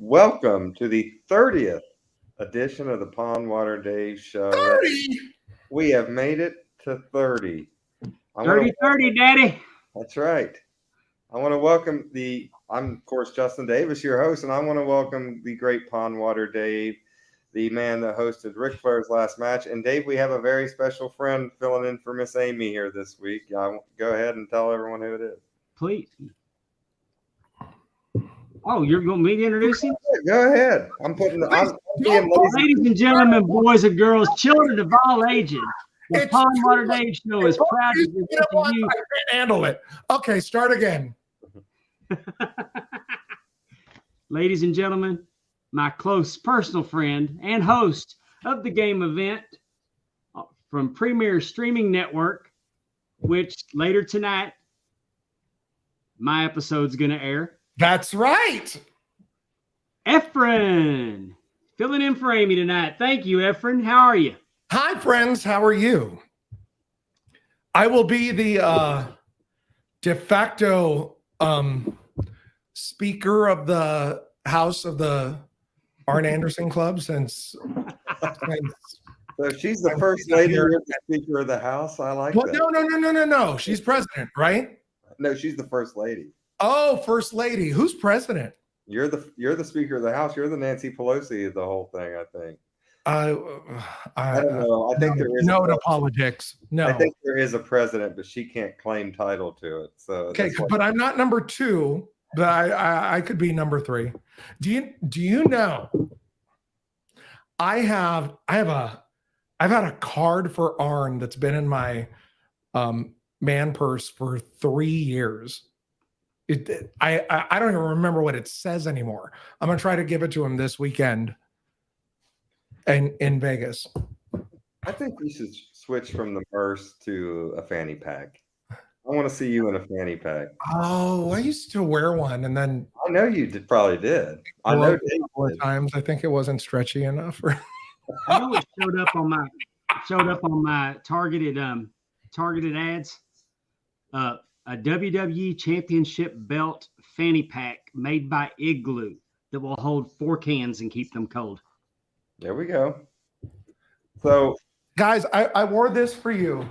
Welcome to the 30th edition of the Pondwarer Dave Show. 30? We have made it to 30. 30, Daddy. That's right. I want to welcome I'm, of course, Justin Davis, your host, and I want to welcome the great Pondwarer Dave, the man that hosted Ric Flair's last match. And, Dave, we have a very special friend filling in for Miss Amy here this week. Go ahead and tell everyone who it is. Please. Oh, you're going me to introduce him? Go ahead. Ladies and gentlemen, boys and girls, children of all ages, the Pondwarer Dave Show is proud to give you. I can't handle it. Okay, start again. Ladies and gentlemen, my close personal friend and host of the game event from Premier Streaming Network, which later tonight, my episode's going to air. That's right. Efren, filling in for Amy tonight. Thank you, Efren. How are you? Hi, friends. How are you? I will be the de facto speaker of the House of the Arn Anderson Club since so she's the first lady, you're the Speaker of the House. I like that. No. She's president, right? No, she's the first lady. Oh, first lady. Who's president? You're the Speaker of the House. You're the Nancy Pelosi of the whole thing, I think. I don't know. I think there is no to politics. No, I think there is a president, but she can't claim title to it. So okay, but I'm not number 2. But I could be number 3. Do you know? I've had a card for Arn that's been in my man purse for 3 years. I don't even remember what it says anymore. I'm gonna try to give it to him this weekend and in Vegas. I think we should switch from the purse to a fanny pack. I want to see you in a fanny pack. Oh, I used to wear one, and then I know you probably did. I know a couple of times. I think it wasn't stretchy enough. I know it showed up on my targeted ads. A WWE Championship belt fanny pack made by Igloo that will hold 4 cans and keep them cold. There we go. So, guys, I wore this for you.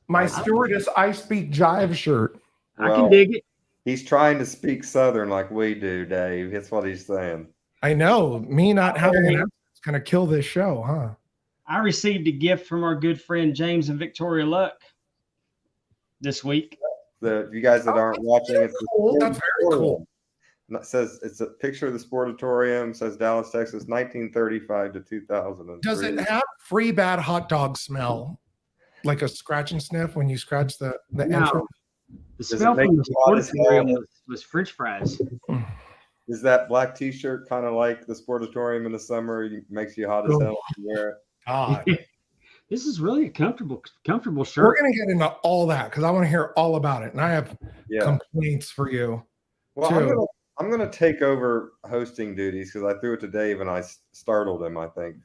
My stewardess I Speak Jive shirt. I can dig it. He's trying to speak Southern like we do, Dave. That's what he's saying. I know. Me not having an accent is going to kill this show, huh? I received a gift from our good friend James and Victoria Luck this week. You guys that aren't watching, it's cool. That's very cool. It says it's a picture of the Sportatorium. Says Dallas, Texas, 1935 to 2003. Does it have free bad hot dog smell, like a scratch and sniff when you scratch the entrance? The smell from the Sportatorium was French fries. Is that black T-shirt kind of like the Sportatorium in the summer? Makes you hot as hell to wear it. God. This is really a comfortable shirt. We're going to get into all that because I want to hear all about it. And I have complaints for you. Well, I'm going to take over hosting duties because I threw it to Dave and I startled him, I think.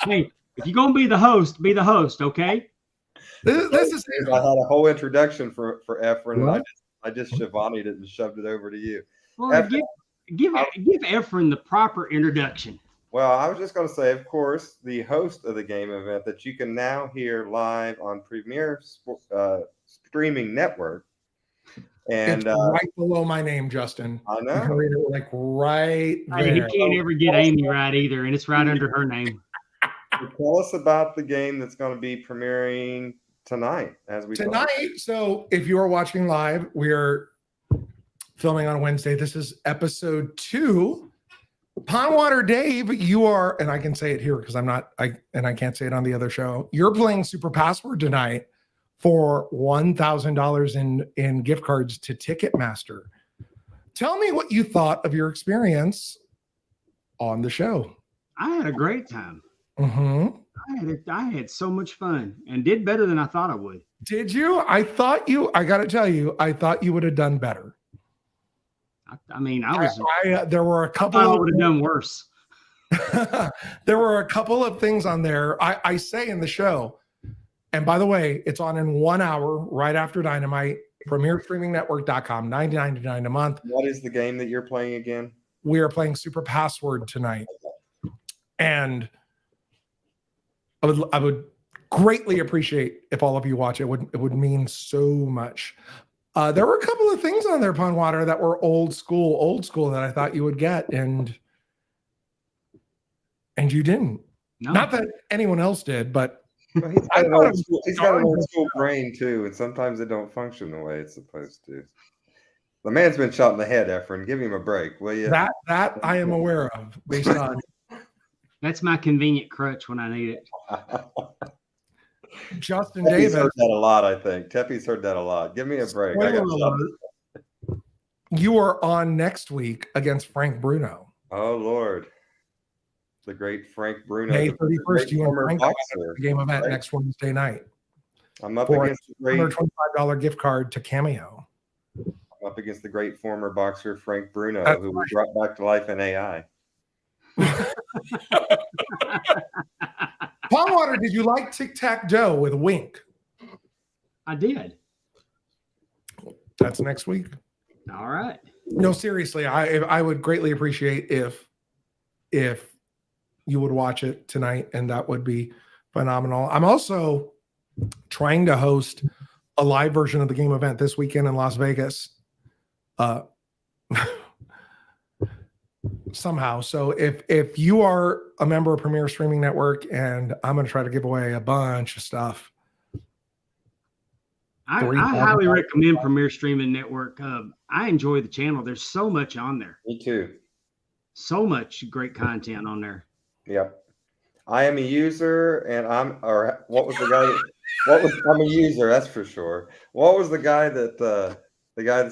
Hey, if you're going to be the host, okay? This is I had a whole introduction for Efren, and I just Shivani'd it and shoved it over to you. Well, Efren, give Efren the proper introduction. Well, I was just going to say, of course, the host of the game event that you can now hear live on Premier Streaming Network. And it's right below my name, Justin. I know. You can read it like right there. He can't ever get Amy right either, and it's right under her name. So tell us about the game that's going to be premiering tonight. So if you are watching live, we are filming on Wednesday. This is episode 2. Pondwarer Dave, you are, and I can say it here because I can't say it on the other show. You're playing Super Password tonight for $1,000 in gift cards to Ticketmaster. Tell me what you thought of your experience on the show. I had a great time. Mm-hmm. I had so much fun and did better than I thought I would. Did you? I got to tell you, I thought you would have done better. There were a couple. I would have done worse. There were a couple of things on there. I say in the show, and by the way, it's on in 1 hour right after Dynamite. PremierStreamingNetwork.com, $9.99 a month. What is the game that you're playing again? We are playing Super Password tonight, and I would greatly appreciate if all of you watch it. It would mean so much. There were a couple of things on there, Pondwarer, that were old school that I thought you would get, and you didn't. No. Not that anyone else did, but Well, he's got an old school brain too, and sometimes it don't function the way it's supposed to. The man's been shot in the head, Efren. Give him a break, will you? that I am aware of, based on That's my convenient crutch when I need it. Justin Teppy's Davis. heard that a lot, I think. Teppy's heard that a lot. Give me a break. I got shot. You are on next week against Frank Bruno. Oh Lord, the great Frank Bruno, May the 31st. great You and former Frank boxer. the game event right? next Wednesday night. I'm up For against the great. $125 gift card to Cameo. I'm up against the great former boxer Frank Bruno, That's who was brought back to life in AI. Pondwarer, did you like tic-tac-toe with Wink? I did. That's next week. All right. No, seriously, I would greatly appreciate if you would watch it tonight, and that would be phenomenal. I'm also trying to host a live version of the game event this weekend in Las Vegas. Somehow. So if you are a member of Premier Streaming Network, and I'm going to try to give away a bunch of stuff. I highly recommend Premier Streaming Network. I enjoy the channel. There's so much on there. Me too. So much great content on there. Yep. I am a user, and I'm a user, that's for sure. What was the guy that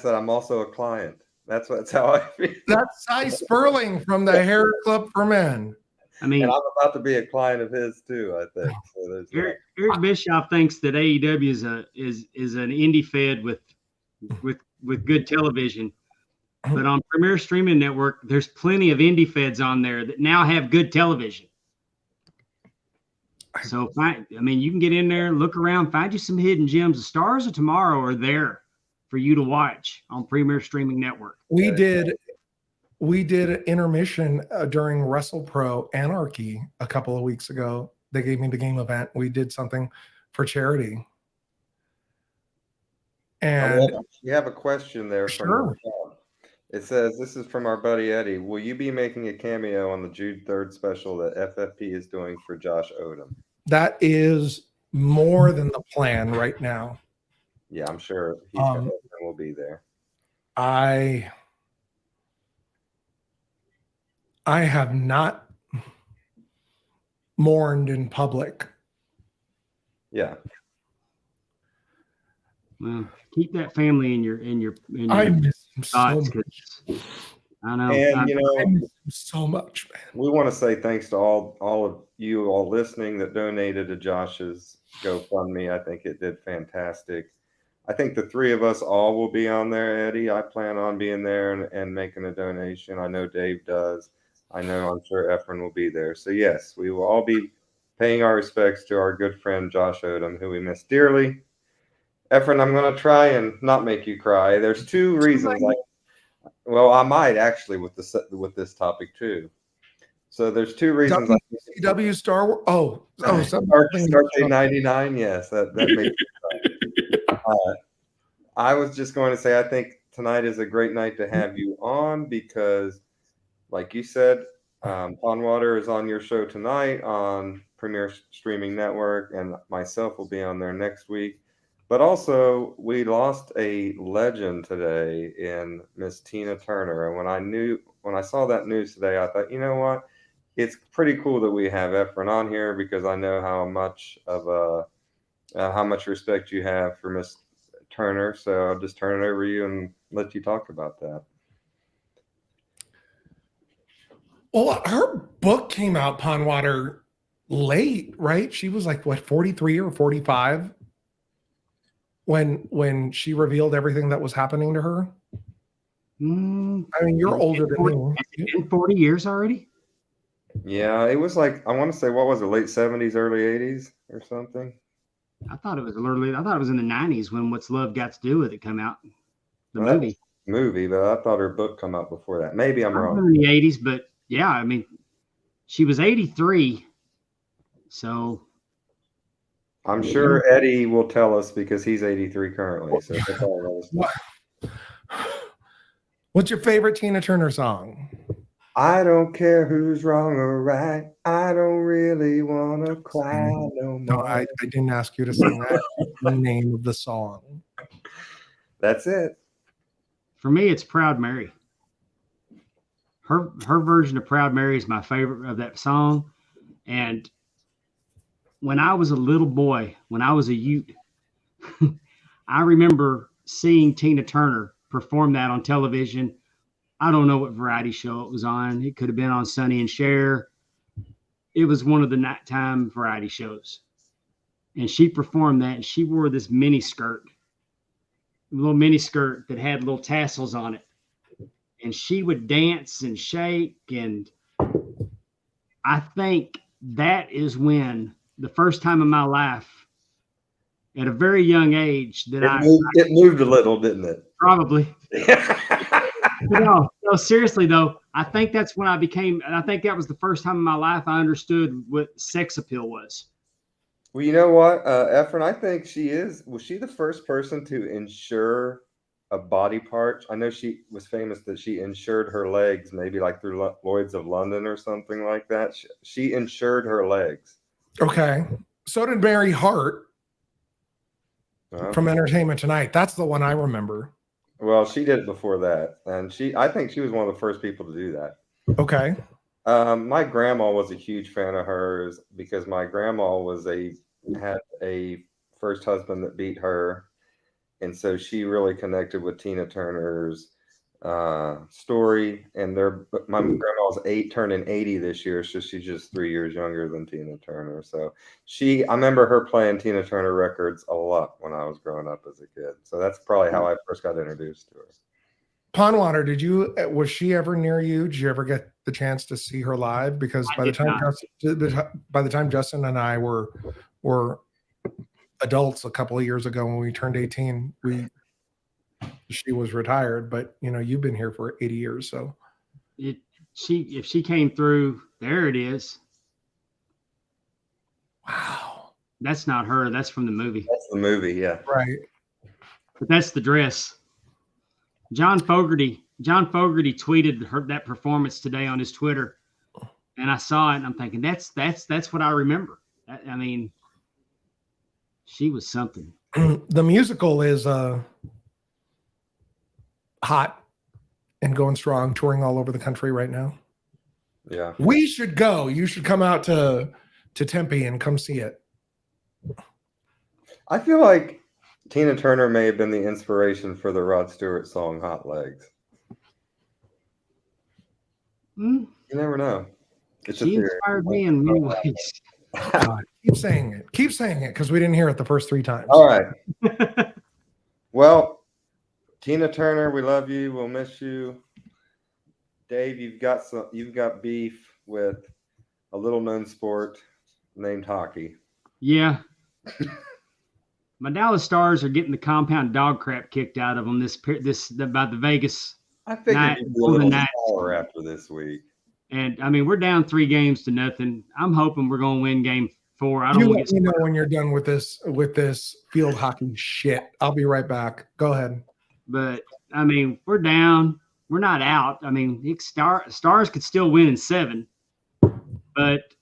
said I'm also a client? That's how I feel. That's Cy Sperling from the Hair Club for Men. I mean, And I'm about to be a client of his too, I think. So there's Eric Bischoff thinks that AEW is an indie fed with good television. But on Premier Streaming Network, there's plenty of indie feds on there that now have good television. So you can get in there, look around, find you some hidden gems. The Stars of Tomorrow are there for you to watch on Premier Streaming Network. We did an intermission during WrestlePro Anarchy a couple of weeks ago. They gave me the game event. We did something for charity. And you have a question there. Sure. It says, this is from our buddy Eddie. Will you be making a cameo on the June 3rd special that FFP is doing for Josh Odom? That is more than the plan right now. Yeah, I'm sure he will be there. I have not mourned in public. Yeah. Well, keep that family in your I miss him so thoughts. much. I know. And I miss him so much, man. we want to say thanks to all of you all listening that donated to Josh's GoFundMe. I think it did fantastic. I think the three of us all will be on there, Eddie. I plan on being there and making a donation. I know Dave does. I'm sure Efren will be there. So yes, we will all be paying our respects to our good friend Josh Odom, who we miss dearly. Efren, I'm going to try and not make you cry. There's two reasons. I might actually with this topic too. So there's two reasons. WCCW Star Wars. Oh, Start Day 99. Yes, that makes me cry. I was just going to say, I think tonight is a great night to have you on because, like you said, Pondwarer is on your show tonight on Premier Streaming Network, and myself will be on there next week. But also, we lost a legend today in Miss Tina Turner. And when I saw that news today, I thought, you know what? It's pretty cool that we have Efren on here because I know how much respect you have for Miss Turner. So I'll just turn it over to you and let you talk about that. Well, her book came out, Pondwarer, late, right? She was like, what, 43 or 45 when she revealed everything that was happening to her? I mean, you're older than me. It's been 40 years already? Yeah, it was like, I want to say, what was it, late 70s, early 80s or something? I thought it was literally. I thought it was in the '90s when "What's Love Got to Do with It" come out. The Well, that movie. movie, but I thought her book come out before that. Maybe I'm wrong. In the '80s, but yeah, I mean, she was 83, so I'm sure Eddie will tell us because he's 83 currently. So that's all What's your favorite Tina Turner song? I don't care who's wrong or right. I don't really want to cry no No, more. I didn't ask you to sing that. The name of the song. That's it. for me, it's Proud Mary. Her version of Proud Mary is my favorite of that song. And when I was a little boy, when I was a youth, I remember seeing Tina Turner perform that on television. I don't know what variety show it was on. It could have been on Sonny and Cher. It was one of the nighttime variety shows. And she performed that, and she wore this mini skirt, a little mini skirt that had little tassels on it. And she would dance and shake. And I think that is when the first time in my life, at a very young age, that it moved a little, didn't it? Probably. No, seriously though, I think that's when I think that was the first time in my life I understood what sex appeal was. Well, you know what, Efren, I think was she the first person to insure a body part? I know she was famous that she insured her legs, maybe like through Lloyd's of London or something like that. She insured her legs. Okay. So did Mary Hart from Entertainment Tonight. That's the one I remember. Well, she did it before that. And I think she was one of the first people to do that. Okay. My grandma was a huge fan of hers because my grandma had a first husband that beat her. And so she really connected with Tina Turner's story. And my grandma's turning 80 this year, so she's just 3 years younger than Tina Turner. So I remember her playing Tina Turner records a lot when I was growing up as a kid. So that's probably how I first got introduced to her. Pondwarer, was she ever near you? Did you ever get the chance to see her live? Because by the time Justin and I were adults a couple of years ago, when we turned 18, she was retired, but you've been here for 80 years. So if she came through, there it is. Wow. That's not her. That's from the movie. That's the movie. Yeah. Right. But that's the dress. John Fogerty tweeted that performance today on his Twitter, and I saw it and I'm thinking that's what I remember. I mean, she was something. The musical is hot and going strong, touring all over the country right now. Yeah. We should go. You should come out to Tempe and come see it. I feel like Tina Turner may have been the inspiration for the Rod Stewart song Hot Legs. You never know. She inspired me in many ways. Keep saying it. Keep saying it, because we didn't hear it the first 3 times. All right. Well, Tina Turner, we love you. We'll miss you. Dave, you've got beef with a little known sport named hockey. Yeah. My Dallas Stars are getting the compound dog crap kicked out of them about the Vegas. I figured you'd be a little smaller after this week. And I mean, we're down 3-0. I'm hoping we're going to win game 4. I don't You want let to me know when you're done with this field hockey shit. I'll be right back. Go ahead. But I mean, we're down. We're not out. I mean, Stars could still win in 7, but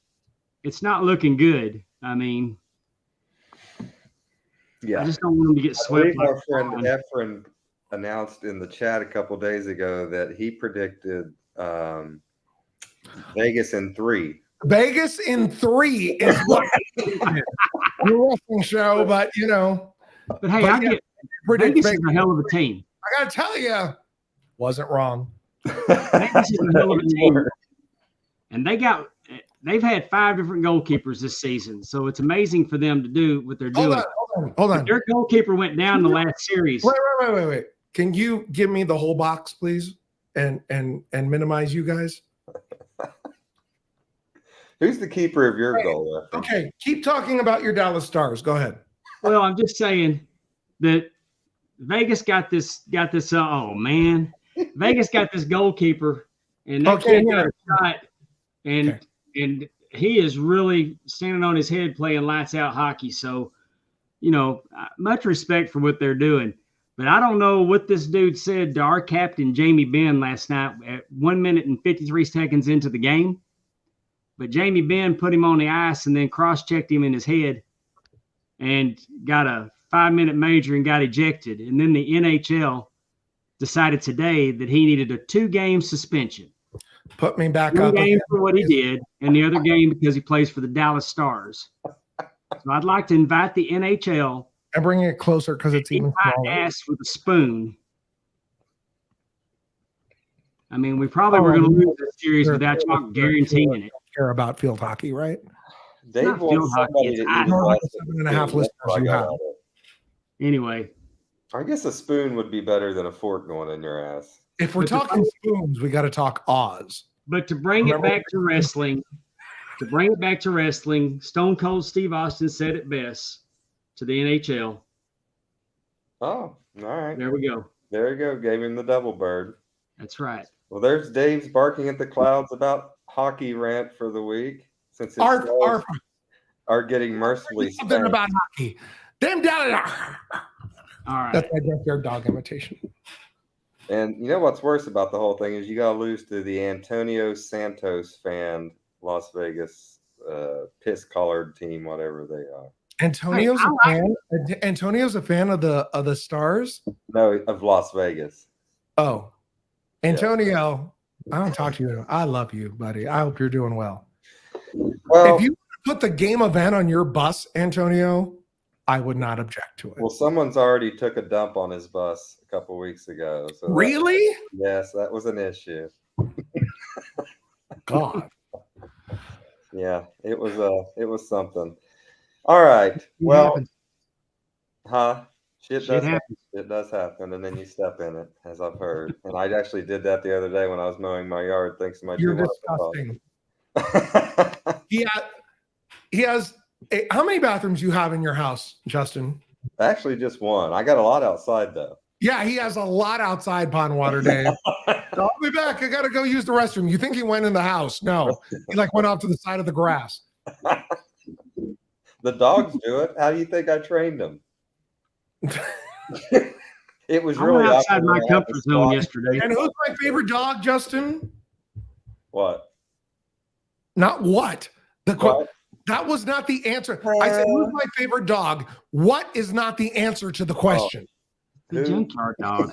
it's not looking good. I mean, yeah, I just don't want them to get swept. Our friend Efren announced in the chat a couple days ago that he predicted Vegas in 3. Vegas in 3 is what your wrestling show, but But hey, I get Vegas is a hell of a team. I gotta tell you, wasn't wrong. Vegas is a hell of a team, and they've had 5 different goalkeepers this season, so it's amazing for them to do what they're doing. Hold on. Their goalkeeper went down in the last series. Wait. Can you give me the whole box, please, and minimize you guys? Who's the keeper of your goal? Okay, keep talking about your Dallas Stars. Go ahead. Well, I'm just saying that Vegas got this. Oh man, Vegas got this goalkeeper, and that kid got a shot, and he is really standing on his head playing lights out hockey. So, much respect for what they're doing. But I don't know what this dude said to our captain, Jamie Benn, last night at 1 minute and 53 seconds into the game. But Jamie Benn put him on the ice and then cross-checked him in his head and got a 5-minute major and got ejected. And then the NHL decided today that he needed a 2-game suspension. Put me back One up. game for what he did, and the other game because he plays for the Dallas Stars. So I'd like to invite the NHL. I'm bringing it closer because it's even smaller. Ass with a spoon. I mean, we probably were going to lose this series without y'all guaranteeing it. Care about field hockey, right? Dave wants somebody to eat a 7.5 listeners you have. Anyway, I guess a spoon would be better than a fork going in your ass. If we're talking spoons, we got to talk Oz. But to bring it back to wrestling, Stone Cold Steve Austin said it best to the NHL. Oh, all right. There we go. There you go. Gave him the double bird. That's right. Well, there's Dave's barking at the clouds about hockey rant for the week. Since his are getting mercifully spanked. Something about hockey. Damn down. All right. That's my junkyard dog imitation. And you know what's worse about the whole thing is you got to lose to the Antonio Santos fan, Las Vegas piss-colored team, whatever they are. Antonio's a fan. Antonio's a fan of the Stars. No, of Las Vegas. Oh, Antonio, I don't talk to you. I love you, buddy. I hope you're doing well. Well, if you put the game event on your bus, Antonio, I would not object to it. Well, someone's already took a dump on his bus a couple weeks ago. So really? Yes, that was an issue. God. Yeah, it was something. All right. Well, Shit does happen, and then you step in it, as I've heard. And I actually did that the other day when I was mowing my yard. Thanks to my. You're disgusting. He has. How many bathrooms you have in your house, Justin? Actually, just one. I got a lot outside though. Yeah, he has a lot outside, Pondwarer Dave. I'll be back. I gotta go use the restroom. You think he went in the house? No, he went off to the side of the grass. The dogs do it. How do you think I trained them? It was really outside my comfort zone yesterday. And who's my favorite dog, Justin? What? Not what. That was not the answer. I said, who's my favorite dog? What is not the answer to the question? The junkyard dog.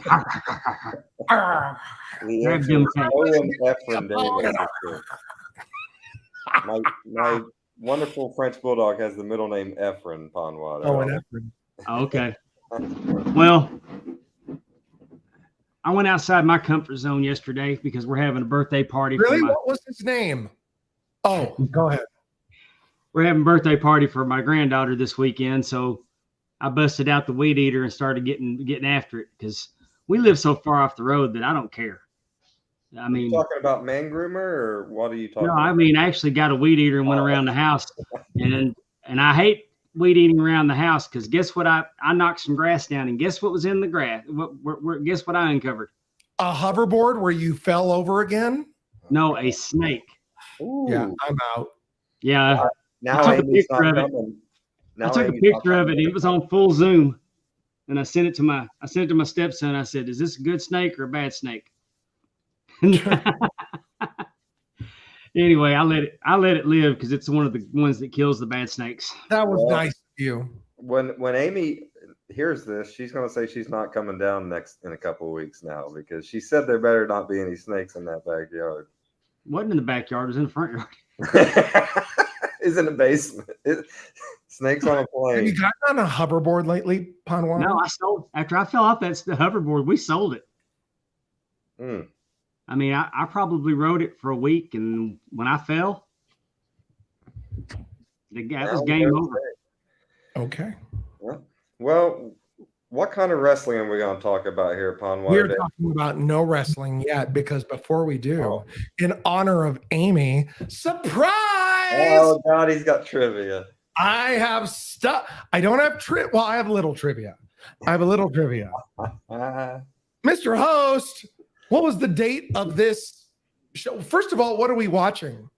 My wonderful French bulldog has the middle name Efren Pondwarer. Oh, and Efren. Okay. Well, I went outside my comfort zone yesterday because we're having a birthday party. Really? What was his name? Oh, go ahead. We're having a birthday party for my granddaughter this weekend, so I busted out the weed eater and started getting after it because we live so far off the road that I don't care. I mean, you talking about man groomer, or what are you talking about? No, I mean, I actually got a weed eater and went around the house, and I hate weed eating around the house because guess what? I knocked some grass down, and guess what was in the grass? Guess what I uncovered? A hoverboard where you fell over again? No, a snake. Ooh. Yeah, I'm out. Yeah. Now I took a picture of it. I took a picture of it. It was on full zoom, and I sent it to my stepson. I said, "Is this a good snake or a bad snake?" Anyway, I let it live because it's one of the ones that kills the bad snakes. That was nice of you. When Amy hears this, she's going to say she's not coming down in a couple of weeks now because she said there better not be any snakes in that backyard. Wasn't in the backyard; it was in the front yard. Is in the basement. Snakes on a plane. Have you gotten on a hoverboard lately, Pondwarer? No, I sold after I fell off the hoverboard. We sold it. I mean, I probably rode it for a week, and when I fell, it was game over. Okay. Well, what kind of wrestling are we going to talk about here, Pondwarer? We're talking about no wrestling yet because before we do, in honor of Amy, surprise! Oh, God, he's got trivia. I have stuff. I don't have Well, I have a little trivia. Mr. Host, what was the date of this show? First of all, what are we watching?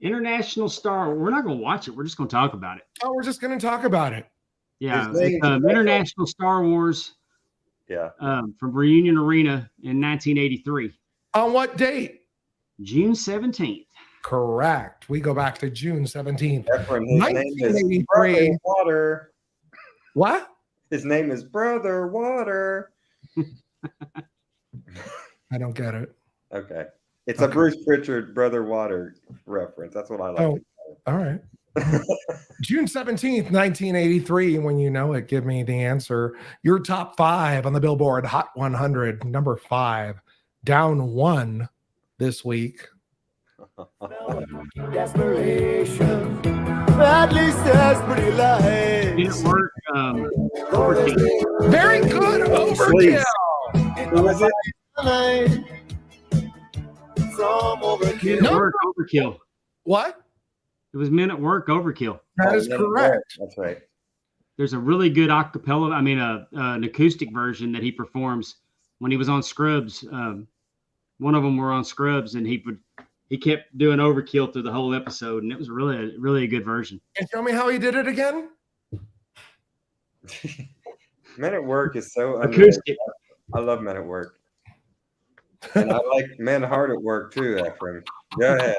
International Star. We're not going to watch it. We're just going to talk about it. Oh, we're just going to talk about it. Yeah, it's, International Star Wars. Yeah. From Reunion Arena in 1983. On what date? June 17th. Correct. We go back to June 17th. Efren, his name is Brother Water. What? His name is Brother Water. I don't get it. Okay. It's a Bruce Pritchard Brother Water reference. That's what I like. Oh, all right. June 17th, 1983. When you know it, give me the answer. Your top 5 on the Billboard Hot 100, number 5, down 1 this week. Desperation, at least that's pretty light. Didn't work. Overkill. Very good, Overkill. Who was it? From Overkill. Men at Work, Overkill. What? It was Men at Work, Overkill. That is correct. That's right. There's a really good acapella. I mean, an acoustic version that he performs when he was on Scrubs. One of them were on Scrubs, and he kept doing Overkill through the whole episode, and it was really a good version. And tell me how he did it again. Men at Work is so Acoustic. I love Men at Work. And I like Men Hard at Work too, Efren. Go ahead.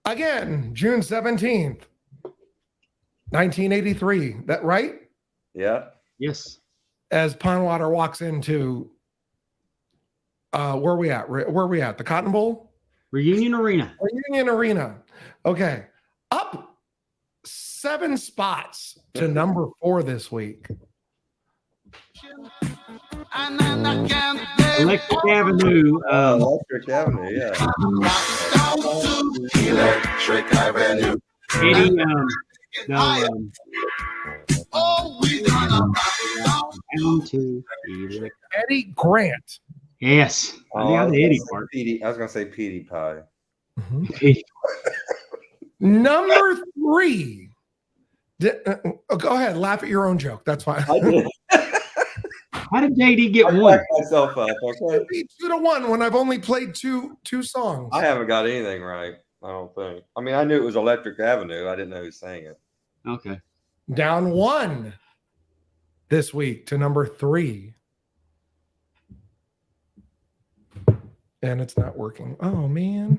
Again, June 17th, 1983. That right? Yeah. Yes. As Pondwarer walks into where are we at? Where are we at? The Cotton Bowl? Reunion Arena. Reunion Arena. Okay. Up 7 spots to number 4 this week. Electric Avenue. Electric Avenue, yeah. Electric Avenue. Eddie, down to Electric. Eddie Grant. Yes. I Oh, the Eddie part. I was going to say Petey Pie. Number 3. Go ahead, laugh at your own joke. That's fine. I did. How did JD get I one? backed myself up. Okay. 2-1 when I've only played two songs. I haven't got anything right. I don't think. I mean, I knew it was Electric Avenue. I didn't know who sang it. Okay. Down 1 this week to number 3. And it's not working. Oh, man.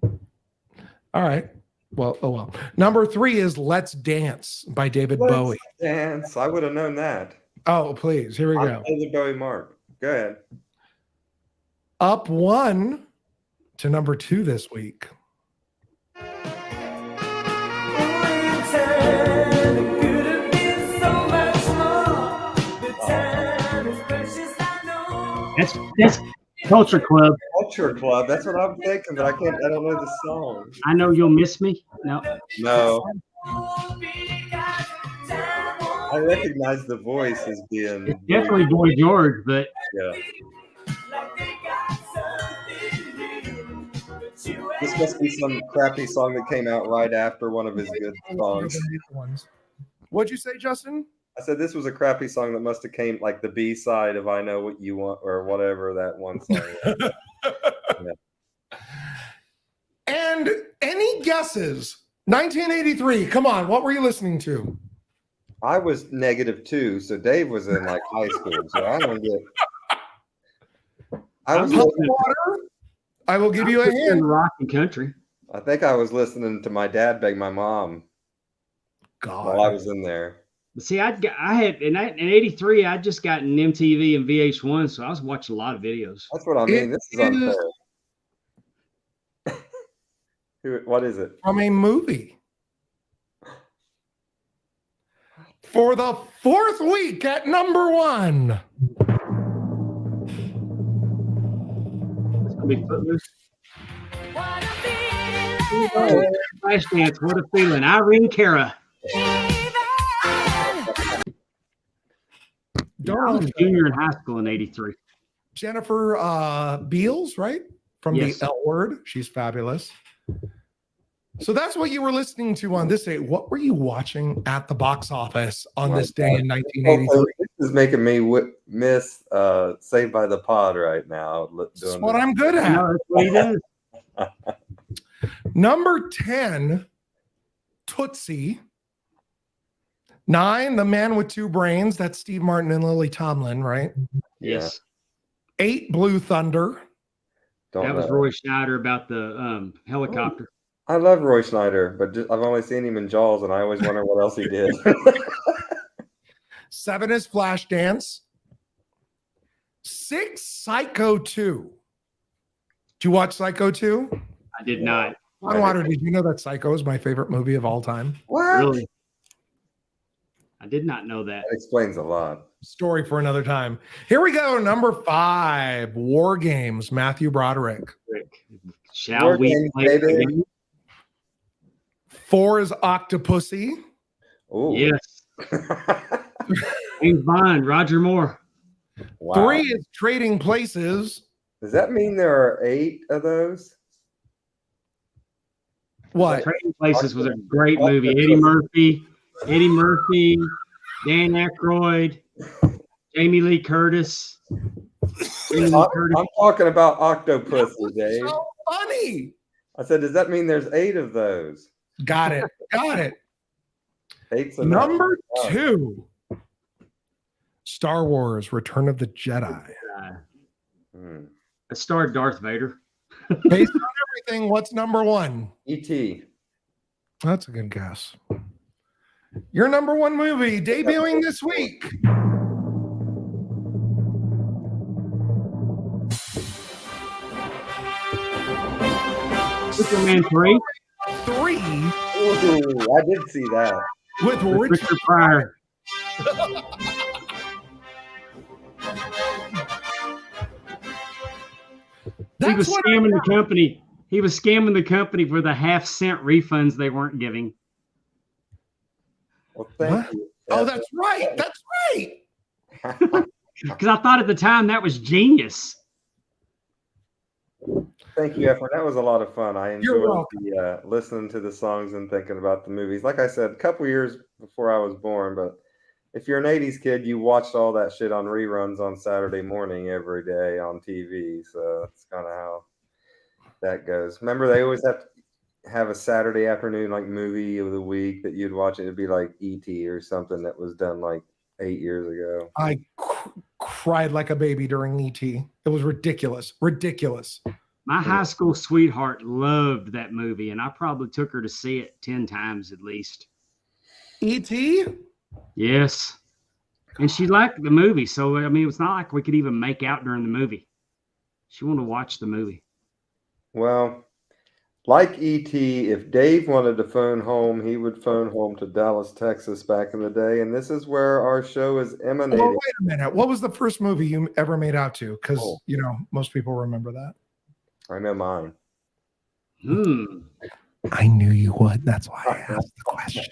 All right. Well, oh well. Number 3 is Let's Dance by David Bowie. Dance. I would have known that. Oh, please. Here we go. David Bowie mark. Go ahead. Up 1 to number 2 this week. That's Culture Club. Culture Club. That's what I'm thinking, but I don't know the song. I Know You'll Miss Me. No. No. I recognize the voice as being It's definitely Boy George, but yeah. This must be some crappy song that came out right after one of his good songs. What'd you say, Justin? I said this was a crappy song that must have came like the B side of I Know What You Want or whatever that one song was. Yeah. And any guesses? 1983. Come on. What were you listening to? I was -2, so Dave was in like high school. So I'm gonna get. I was. Pondwarer. I will give you a in hint. rock and country. I think I was listening to my dad beg my mom while I God. was in there. But see, I had in '83. I just got an MTV and VH1, so I was watching a lot of videos. That's what I mean. This is unfair. What is it? From a movie. For the 4th week at number 1. It's gonna be Footloose. Flashdance, What a Feeling. Irene Cara. I was a junior in high school in '83. Jennifer Beals, right? From Yes. the L Word. She's fabulous. So that's what you were listening to on this day. What were you watching at the box office on this day in 1983? This is making me miss Saved by the Pod right now. That's what I'm good at. No, that's what he does. Number 10, Tootsie. 9, The Man with Two Brains. That's Steve Martin and Lily Tomlin, right? Yes. 8, Blue Thunder. Don't That was know. Roy Schneider about the helicopter. I love Roy Schneider, but I've only seen him in Jaws, and I always wonder what else he did. 7 is Flashdance. 6, Psycho 2. Did you watch Psycho 2? I did not. Pondwater, did you know that Psycho is my favorite movie of all time? What? Really? I did not know that. That explains a lot. Story for another time. Here we go. Number 5, War Games, Matthew Broderick. Shall War we Games, play the baby. game? 4 is Octopussy. Ooh. Yes. James Bond, Roger Moore. Wow. 3 is Trading Places. Does that mean there are 8 of those? What? Trading Places was a great movie. Eddie Murphy, Dan Aykroyd, Jamie Lee Curtis. Jamie Lee Curtis. I'm talking about Octopus, Dave. So funny. I said, does that mean there's 8 of those? Got it. Got it. 8's enough. Number 2, Star Wars, Return of the Jedi. Hmm. It starred Darth Vader. Based on everything, what's number 1? E.T. That's a good guess. Your number 1 movie debuting this week. Superman 3 3 Ooh, I did see that. with with Richard. Richard Pryor. He was That's what scamming the company. He was scamming the company for the half-cent refunds they weren't giving. Well, thank What? you. Oh, that's right. That's right. Because I thought at the time that was genius. Thank you, Efren. That was a lot of fun. I You're enjoyed welcome. listening to the songs and thinking about the movies. Like I said, a couple years before I was born, but if you're an 80s kid, you watched all that shit on reruns on Saturday morning every day on TV. So that's kind of how that goes. Remember, they always have a Saturday afternoon like movie of the week that you'd watch. It'd be like E.T. or something that was done like 8 years ago. I cried like a baby during ET. It was ridiculous. Ridiculous. My high school sweetheart loved that movie, and I probably took her to see it 10 times at least. E.T.? Yes. And she liked the movie. So, I mean, it's not like we could even make out during the movie. She wanted to watch the movie. Well, like E.T., if Dave wanted to phone home, he would phone home to Dallas, Texas back in the day. And this is where our show is emanating. Well, wait a minute. What was the first movie you ever made out to? Because, Oh. you know, most people remember that. I know mine. I knew you would. That's why I asked the question.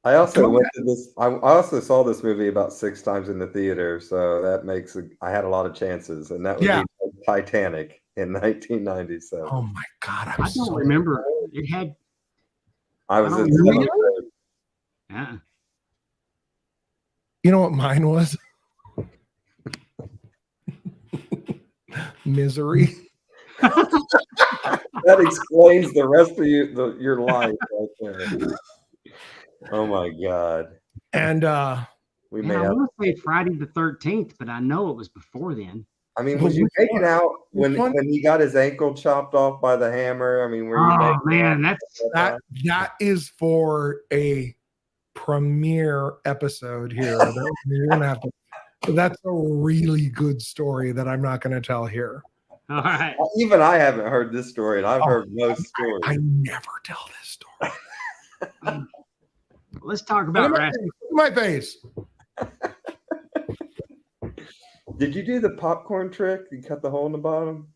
I also Go went to this. I also saw this movie about 6 times in the theater, so that makes I had a lot of chances, and that would Yeah. be Titanic in 1997. Oh my God. I don't remember. It had. I was I in don't seventh remember. grade. You know what mine was? Misery. That explains the rest of your life right there. Oh my God, And we Man, may I have. want to say Friday the 13th, but I know it was before then. I mean, But was you which making one? out when Which one? he got his ankle chopped off by the hammer? I mean, were you? Oh, making man, out that's. at that is for a premiere episode here. You're gonna have to. That's a really good story that I'm not going to tell here. All right. Even I haven't heard this story, and I've heard most stories. I never tell this story. Let's talk Look about at wrestling. my face. Did you do the popcorn trick? You cut the hole in the bottom?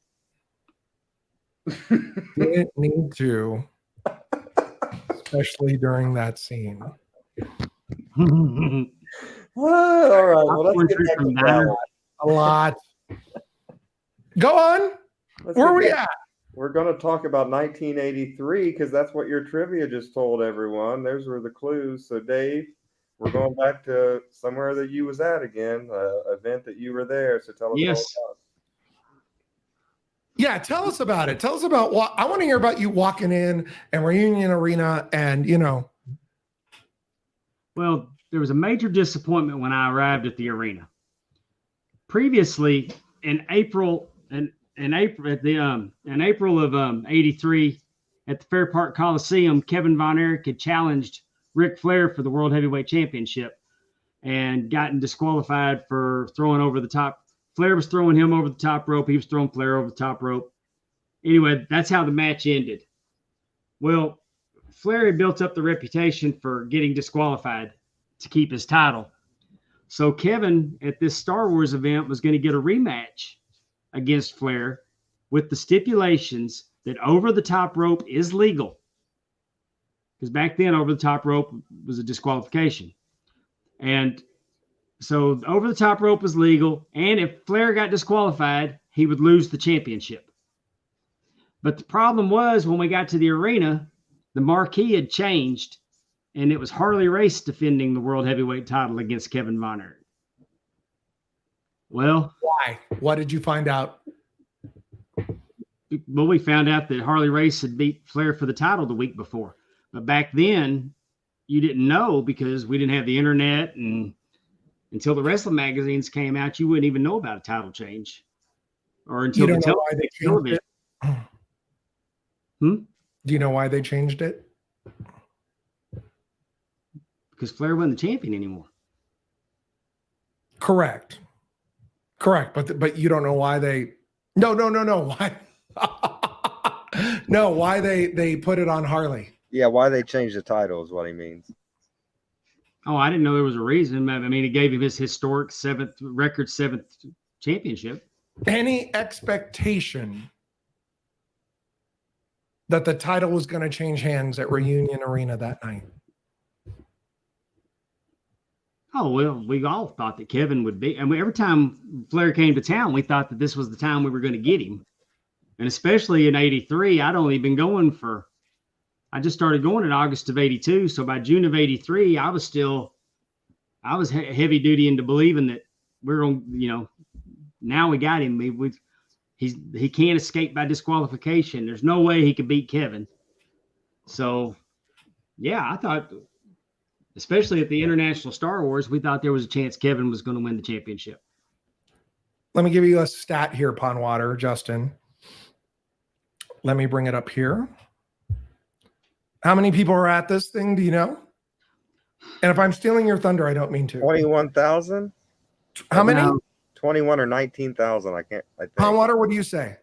Didn't need to, especially during that scene. What? All right. Well, let's Popcorn get trick back to from that Diner. one. A lot. Go on. Let's Where get are we back- at? we're going to talk about 1983 because that's what your trivia just told everyone. Those were the clues. So, Dave, we're going back to somewhere that you was at again, event that you were there. So tell us all Yes. about it. Yeah, tell us about it. Tell us about what I want to hear about you walking in and Reunion Arena and, Well, there was a major disappointment when I arrived at the arena. Previously, in April of '83, at the Fair Park Coliseum, Kevin Von Erich had challenged Ric Flair for the World Heavyweight Championship and gotten disqualified for throwing over the top. Flair was throwing him over the top rope. He was throwing Flair over the top rope. Anyway, that's how the match ended. Well, Flair had built up the reputation for getting disqualified to keep his title. So Kevin at this Star Wars event was going to get a rematch against Flair with the stipulations that over the top rope is legal. Because back then, over the top rope was a disqualification. And so over the top rope was legal. And if Flair got disqualified, he would lose the championship. But the problem was when we got to the arena, the marquee had changed, and it was Harley Race defending the World Heavyweight title against Kevin Von Erich. Well, why? What did you find out? Well, we found out that Harley Race had beat Flair for the title the week before. But back then, you didn't know because we didn't have the internet, and until the wrestling magazines came out, you wouldn't even know about a title change. Or until you don't know why they changed it? Hmm? Do you know why they changed it? Because Flair wasn't the champion anymore. Correct. But you don't know why they. No. Why? No, why they put it on Harley? Yeah, why they changed the title is what he means. Oh, I didn't know there was a reason. I mean, it gave him his historic seventh championship. Any expectation that the title was going to change hands at Reunion Arena that night? Oh, well, we all thought that Kevin would be. And every time Flair came to town, we thought that this was the time we were going to get him. And especially in '83, I'd only been going I just started going in August of '82. So by June of '83, I was heavy duty into believing that we're on, now we got him. He can't escape by disqualification. There's no way he could beat Kevin. So, yeah, I thought, especially at the International Star Wars, we thought there was a chance Kevin was going to win the championship. Let me give you a stat here, Pondwarer, Justin. Let me bring it up here. How many people are at this thing? Do you know? And if I'm stealing your thunder, I don't mean to. 21,000? How many? 21 or 19,000. I think. Pondwarer, what do you say?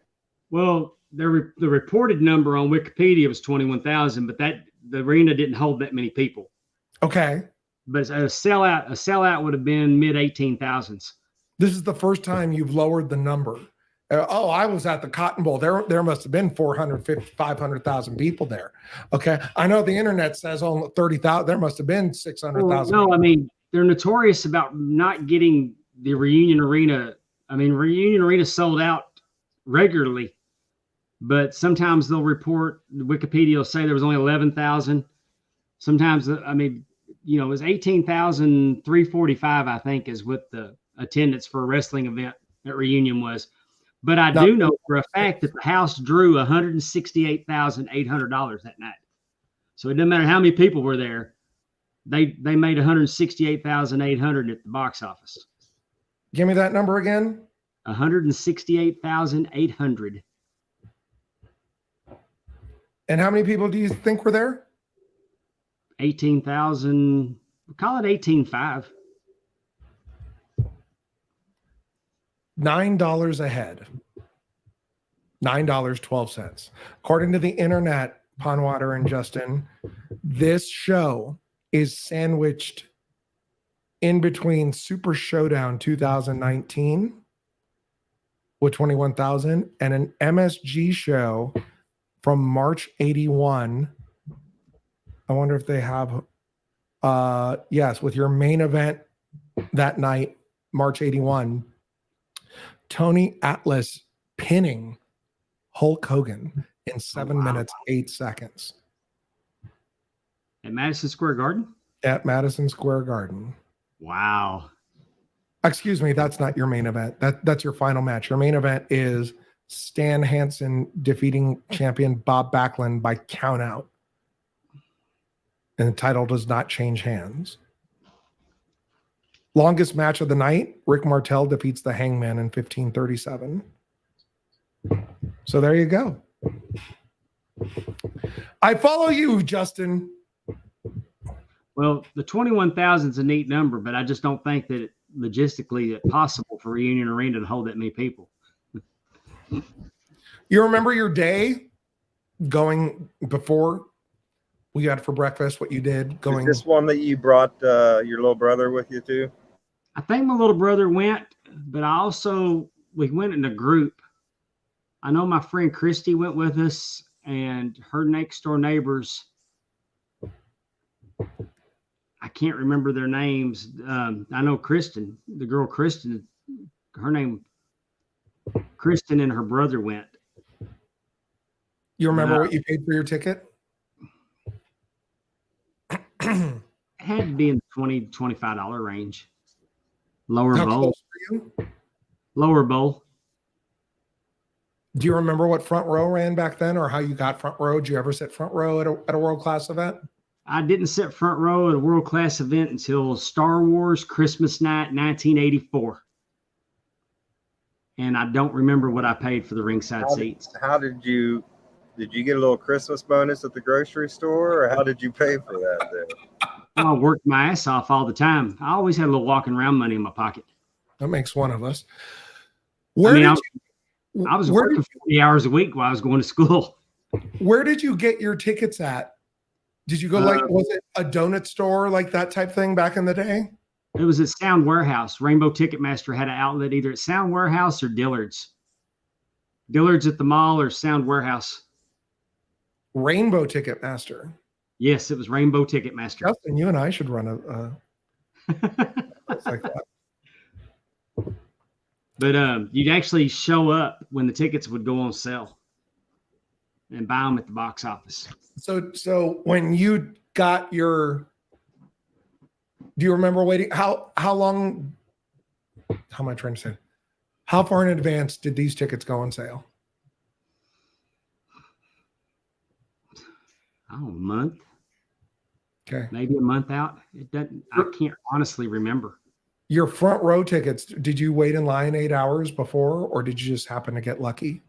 Well, the reported number on Wikipedia was 21,000, but the arena didn't hold that many people. Okay. But a sellout would have been mid 18,000s. This is the first time you've lowered the number. I was at the Cotton Bowl. There must have been 450, 500,000 people there. Okay. I know the internet says only 30,000. There must have been 600,000. Well, no, I mean, they're notorious about not getting the Reunion Arena. I mean, Reunion Arena sold out regularly, but sometimes they'll report, Wikipedia will say there was only 11,000. Sometimes, I mean, it was 18,345, I think, is what the attendance for a wrestling event at Reunion was. But I do know for a fact that the house drew $168,800 that night. So it doesn't matter how many people were there. They made $168,800 at the box office. Give me that number again. $168,800. And how many people do you think were there? 18,000. We'll call it 18.5. $9 a head. $9.12. According to the internet, Pondwarer and Justin, this show is sandwiched in between Super Showdown 2019 with 21,000 and an MSG show from March 81. I wonder if they have, yes, with your main event that night, March 81, Tony Atlas pinning Hulk Hogan. in 7 wow. minutes, 8 seconds At Madison Square Garden? at Madison Square Garden. Wow. Excuse me, that's not your main event. That's your final match. Your main event is Stan Hansen defeating champion Bob Backlund by countout. And the title does not change hands. Longest match of the night, Rick Martel defeats the Hangman in 15:37. So there you go. I follow you, Justin. Well, the 21,000 is a neat number, but I just don't think that it logistically it's possible for Reunion Arena to hold that many people. You remember your day going before we had for breakfast, what you did going? Is this one that you brought your little brother with you to? I think my little brother went, but we went in a group. I know my friend Christy went with us, and her next door neighbors, I can't remember their names. I know Kristen, the girl Kristen, her name, Kristen and her brother went. You remember what you paid for your ticket? It had to be in the $20, $25 range. Lower How bowl. close were you? Lower bowl. Do you remember what front row ran back then, or how you got front row? Did you ever sit front row at a world-class event? I didn't sit front row at a world-class event until Star Wars Christmas night, 1984. And I don't remember what I paid for the ringside seats. How did you get a little Christmas bonus at the grocery store, or how did you pay for that then? I worked my ass off all the time. I always had a little walking around money in my pocket. That makes one of us. I was working 40 hours a week while I was going to school. Where did you get your tickets at? Did you go was it a donut store, like that type thing back in the day? It was at Sound Warehouse. Rainbow Ticketmaster had an outlet either at Sound Warehouse or Dillard's. Dillard's at the mall or Sound Warehouse. Rainbow Ticketmaster. Yes, it was Rainbow Ticketmaster. Justin, you and I should run a place like that. But you'd actually show up when the tickets would go on sale and buy them at the box office. So when you got your, do you remember waiting? How long? How am I trying to say? How far in advance did these tickets go on sale? Oh, a month. Okay. Maybe a month out. It doesn't. I can't honestly remember. Your front row tickets, did you wait in line 8 hours before, or did you just happen to get lucky?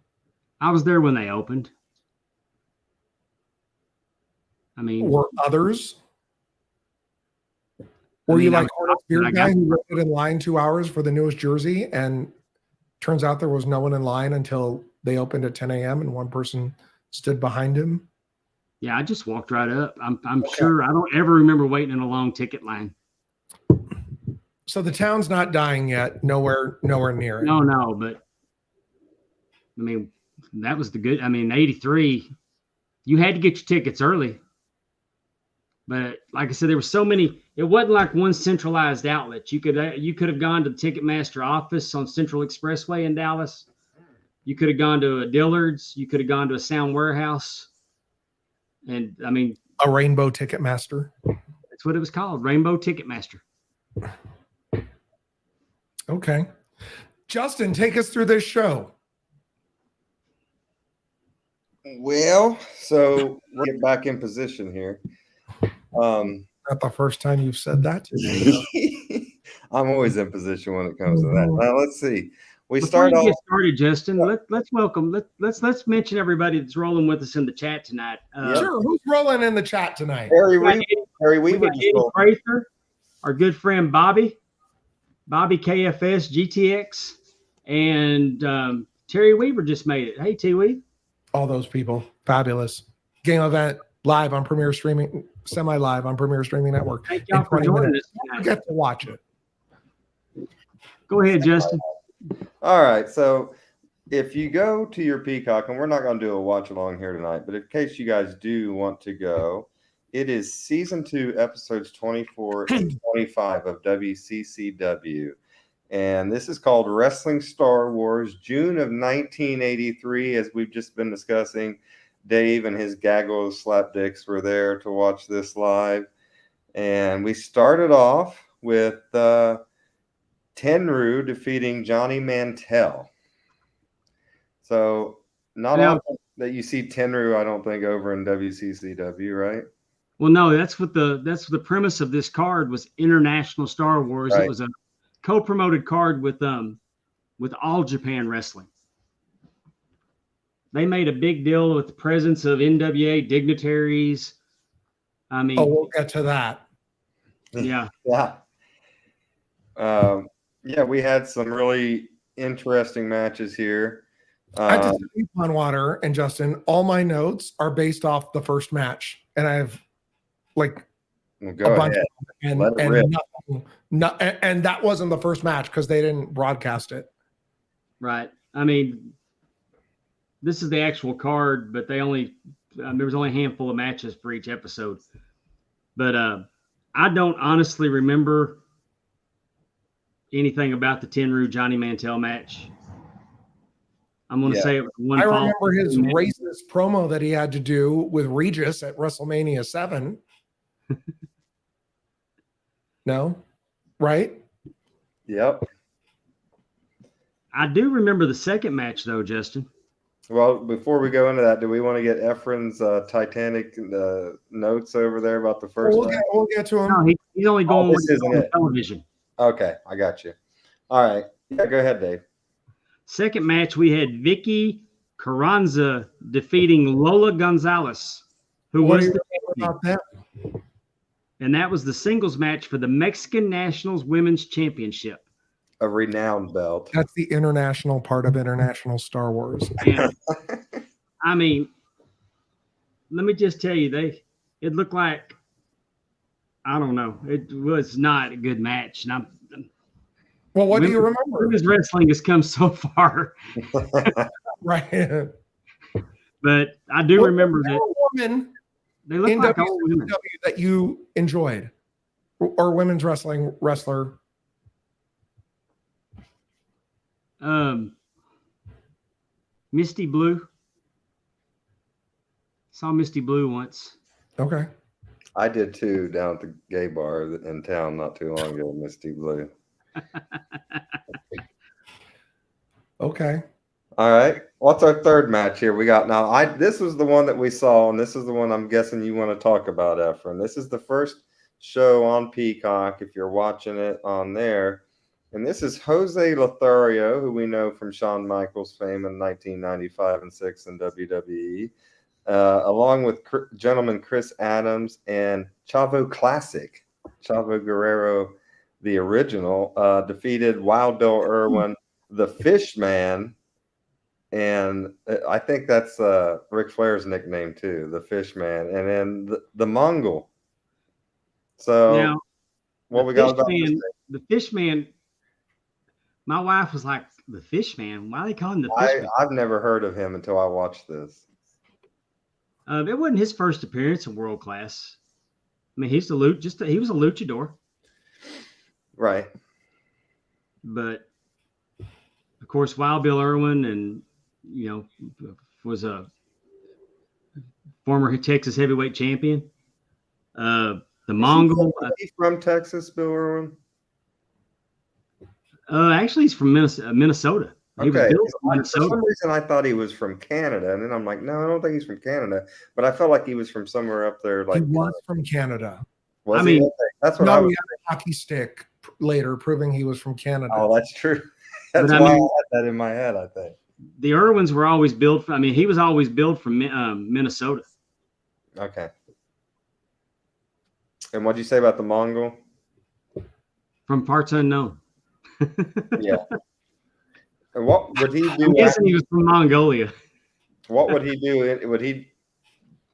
I was there when they opened. I mean, Or others? Were you like Hornets beer guy who waited in line 2 hours for the newest jersey, and turns out there was no one in line until they opened at 10 a.m. and one person stood behind him? Yeah, I just walked right up. I'm sure I don't ever remember waiting in a long ticket line. So the town's not dying yet. Nowhere near it. No, but I mean, that was the good. I mean, 83, you had to get your tickets early. But like I said, there were so many. It wasn't like one centralized outlet. You could have gone to the Ticketmaster office on Central Expressway in Dallas. You could have gone to a Dillard's. You could have gone to a Sound Warehouse. And I mean, a Rainbow Ticketmaster. That's what it was called, Rainbow Ticketmaster. Okay. Justin, take us through this show. Well, so we'll get back in position here. Not the first time you've said that today. I'm always in position when it comes to that. Now let's see. Before you get started, Justin, let's welcome. Let's mention everybody that's rolling with us in the chat tonight. Sure. Who's rolling in the chat tonight? Harry Weaver. Eddie Prather, our good friend Bobby KFS, GTX, and Terry Weaver just made it. Hey, T Weave. All those people, fabulous. Game event live on Premier Streaming, semi-live on Premier Streaming Network. Thank y'all for joining us tonight. Don't forget to watch it. Go ahead, Justin. All right. So if you go to your Peacock, and we're not going to do a watch along here tonight, but in case you guys do want to go, it is season 2, episodes 24 and 25 of WCCW. And this is called Wrestling Star Wars, June of 1983, as we've just been discussing. Dave and his gaggle of slapdicks were there to watch this live. And we started off with Tenryu defeating Johnny Mantell. So not Now- often that you see Tenryu, I don't think, over in WCCW, right? Well, no, that's what the premise of this card was. International Star Wars. Right. It was a co-promoted card with All Japan Wrestling. They made a big deal with the presence of NWA dignitaries. I mean, Oh, we'll get to that. yeah. Yeah. Yeah, we had some really interesting matches here. I just tell Pondwater and Justin, all my notes are based off the first match, and I have like Well, a go bunch ahead. of them, Let it rip. and that wasn't the first match because they didn't broadcast it. Right. I mean, this is the actual card, but they only there was only a handful of matches for each episode. But I don't honestly remember anything about the Tenryu Johnny Mantell match. I'm going to say it was one. I fall. remember his racist promo that he had to do with Regis at WrestleMania 7. No, right? Yep. I do remember the second match though, Justin. Well, before we go into that, do we want to get Efren's Titanic notes over there about the first We'll match? get to him. No, he's only going with this isn't on it. television. Okay, I got you. All right. Yeah, go ahead, Dave. Second match, we had Vicky Carranza defeating Lola Gonzalez, who What was do the you think about that? and that was the singles match for the Mexican Nationals Women's Championship. A renowned belt. That's the international part of International Star Wars. And I mean, let me just tell you, it looked like, I don't know, it was not a good match. And Well, what do you remember? women's wrestling has come so far, Right. but I do remember that woman they look in like old women. WCW that you enjoyed, or women's wrestling wrestler. Misty Blue. Saw Misty Blue once. Okay. I did too down at the gay bar in town not too long ago, Misty Blue. Okay. All right. What's our third match here? We got now. This was the one that we saw, and this is the one I'm guessing you want to talk about, Efren. This is the first show on Peacock if you're watching it on there. And this is Jose Lothario, who we know from Shawn Michaels' fame in 1995 and 6 in WWE, along with gentleman Chris Adams and Chavo Classic. Chavo Guerrero, the original, defeated Wild Bill Irwin, the Fishman, and I think that's Ric Flair's nickname too, the Fishman, and then the Mongol. So Now, what we got about this thing? the Fishman. My wife was like, the Fishman? Why are they calling him the Fishman? I've never heard of him until I watched this. It wasn't his first appearance in World Class. I mean, he was a luchador, Right. but of course, Wild Bill Irwin, and was a former Texas heavyweight champion. The Mongol. He's from Texas, Bill Irwin. Actually, he's from Minnesota. He was Okay. built from For Minnesota. some reason, I thought he was from Canada, and then I'm like, no, I don't think he's from Canada. But I felt like he was from somewhere up there. Like, He was from Canada. was I he? mean- Okay. That's what I No, was. he had a hockey stick later proving he was from Canada. Oh, that's true. That's But why I I mean- had that in my head, I think. The Irwins were always built. He was always built from Minnesota. Okay. And what'd you say about the Mongol? From parts unknown. Yeah. And what would he I'm do? guessing he was from Mongolia. What would he do? Would he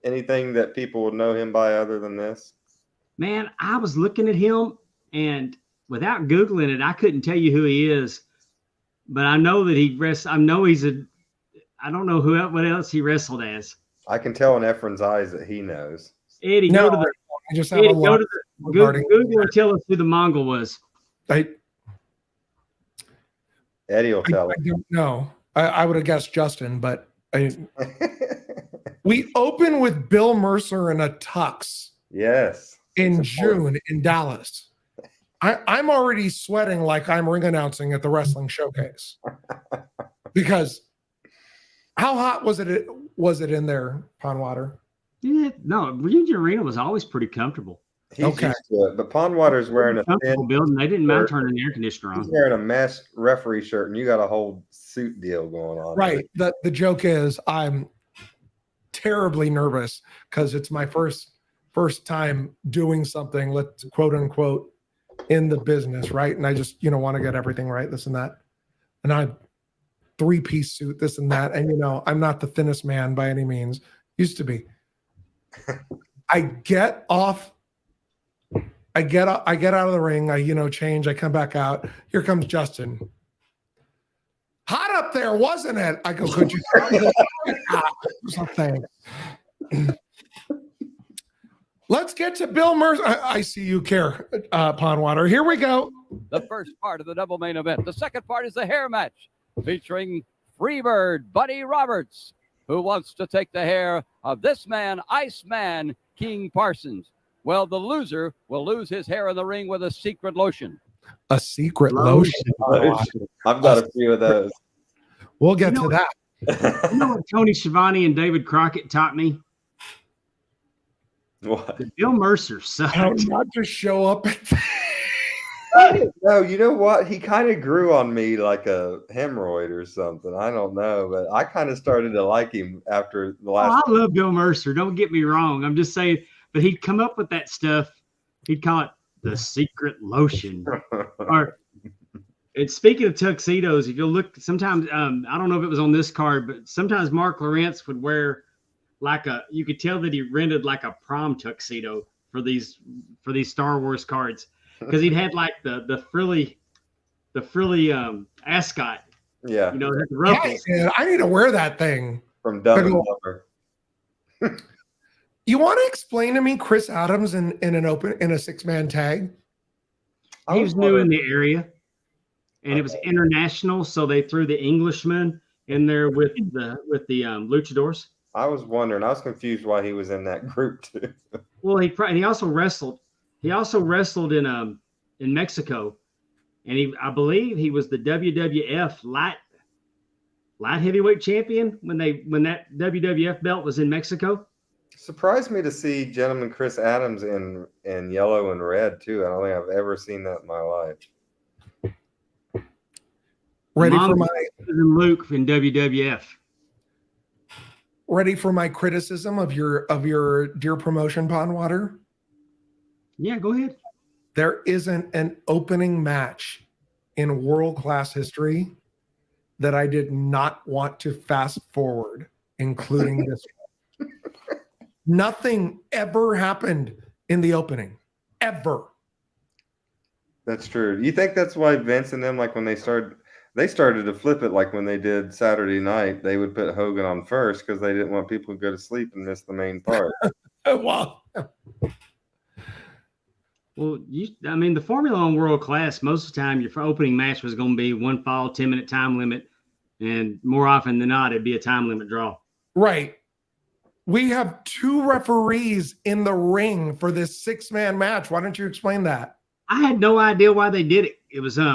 anything that people would know him by other than this? Man, I was looking at him, and without Googling it, I couldn't tell you who he is. But I know that he wrestles. I know I don't know what else he wrestled as. I can tell in Efren's eyes that he knows. Eddie, No, go to I just the have Eddie, a go lot to the regarding Google and tell us who the Mongol was. Eddie will tell I don't know. I would have guessed Justin, but him. We open with Bill Mercer in a tux Yes. in It's important. June in Dallas. I'm already sweating like I'm ring announcing at the wrestling showcase. Because how hot was it in there, Pondwater? Yeah, no, Reunion Arena was always pretty comfortable. He's Okay. used to it. But Pondwater's wearing a Comfortable thin building. They didn't mind shirt. turning the air conditioner He's on. wearing a mesh referee shirt, and you got a whole suit deal going on. Right. The joke is I'm terribly nervous because it's my first time doing something, let's quote unquote, in the business, right? And I just, want to get everything right, this and that. And I 3-piece suit, this and that. And I'm not the thinnest man by any means. Used to be. I get off. I get out of the ring. I change. I come back out. Here comes Justin. Hot up there, wasn't it? I go, could you something? Let's get to Bill Mercer. I see you care, Pondwater. Here we go. The first part of the double main event. The second part is the hair match featuring Freebird Buddy Roberts, who wants to take the hair of this man, Iceman King Parsons. Well, the loser will lose his hair in the ring with a secret lotion. A secret lotion. I've got a few of those. We'll get to that. You know what Tony Schiavone and David Crockett taught me? What? That Bill Mercer sucked. How not to show up. No, you know what? He kind of grew on me like a hemorrhoid or something. I don't know, but I kind of started to like him after the last. I love Bill Mercer. Don't get me wrong. I'm just saying, but he'd come up with that stuff. He'd call it the secret lotion. And speaking of tuxedos, if you look, sometimes I don't know if it was on this card, but sometimes Mark Lawrence would wear you could tell that he rented like a prom tuxedo for these Star Wars cards, because he'd had like the frilly ascot. Yeah. The ruffles. Yeah, I need to wear that thing. From Dumb and Dumber. You want to explain to me Chris Adams in a 6-man tag? He was new in the area, and it was international, so they threw the Englishman in there with the luchadors. I was wondering. I was confused why he was in that group too. Well, he also wrestled. He also wrestled in Mexico, and I believe he was the WWF light heavyweight champion when that WWF belt was in Mexico. Surprised me to see gentleman Chris Adams in yellow and red too. I don't think I've ever seen that in my life. Ready Luke in WWF. Ready for my criticism of your dear promotion, Pondwater? Yeah, go ahead. There isn't an opening match in world-class history that I did not want to fast forward, including this one. Nothing ever happened in the opening. Ever. That's true. You think that's why Vince and them, like when they started to flip it, like when they did Saturday night, they would put Hogan on first because they didn't want people to go to sleep and miss the main part. Well, the formula on world class, most of the time, your opening match was going to be one fall, 10-minute time limit. And more often than not, it'd be a time limit draw. right. We have 2 referees in the ring for this 6-man match. Why don't you explain that? I had no idea why they did it. It was There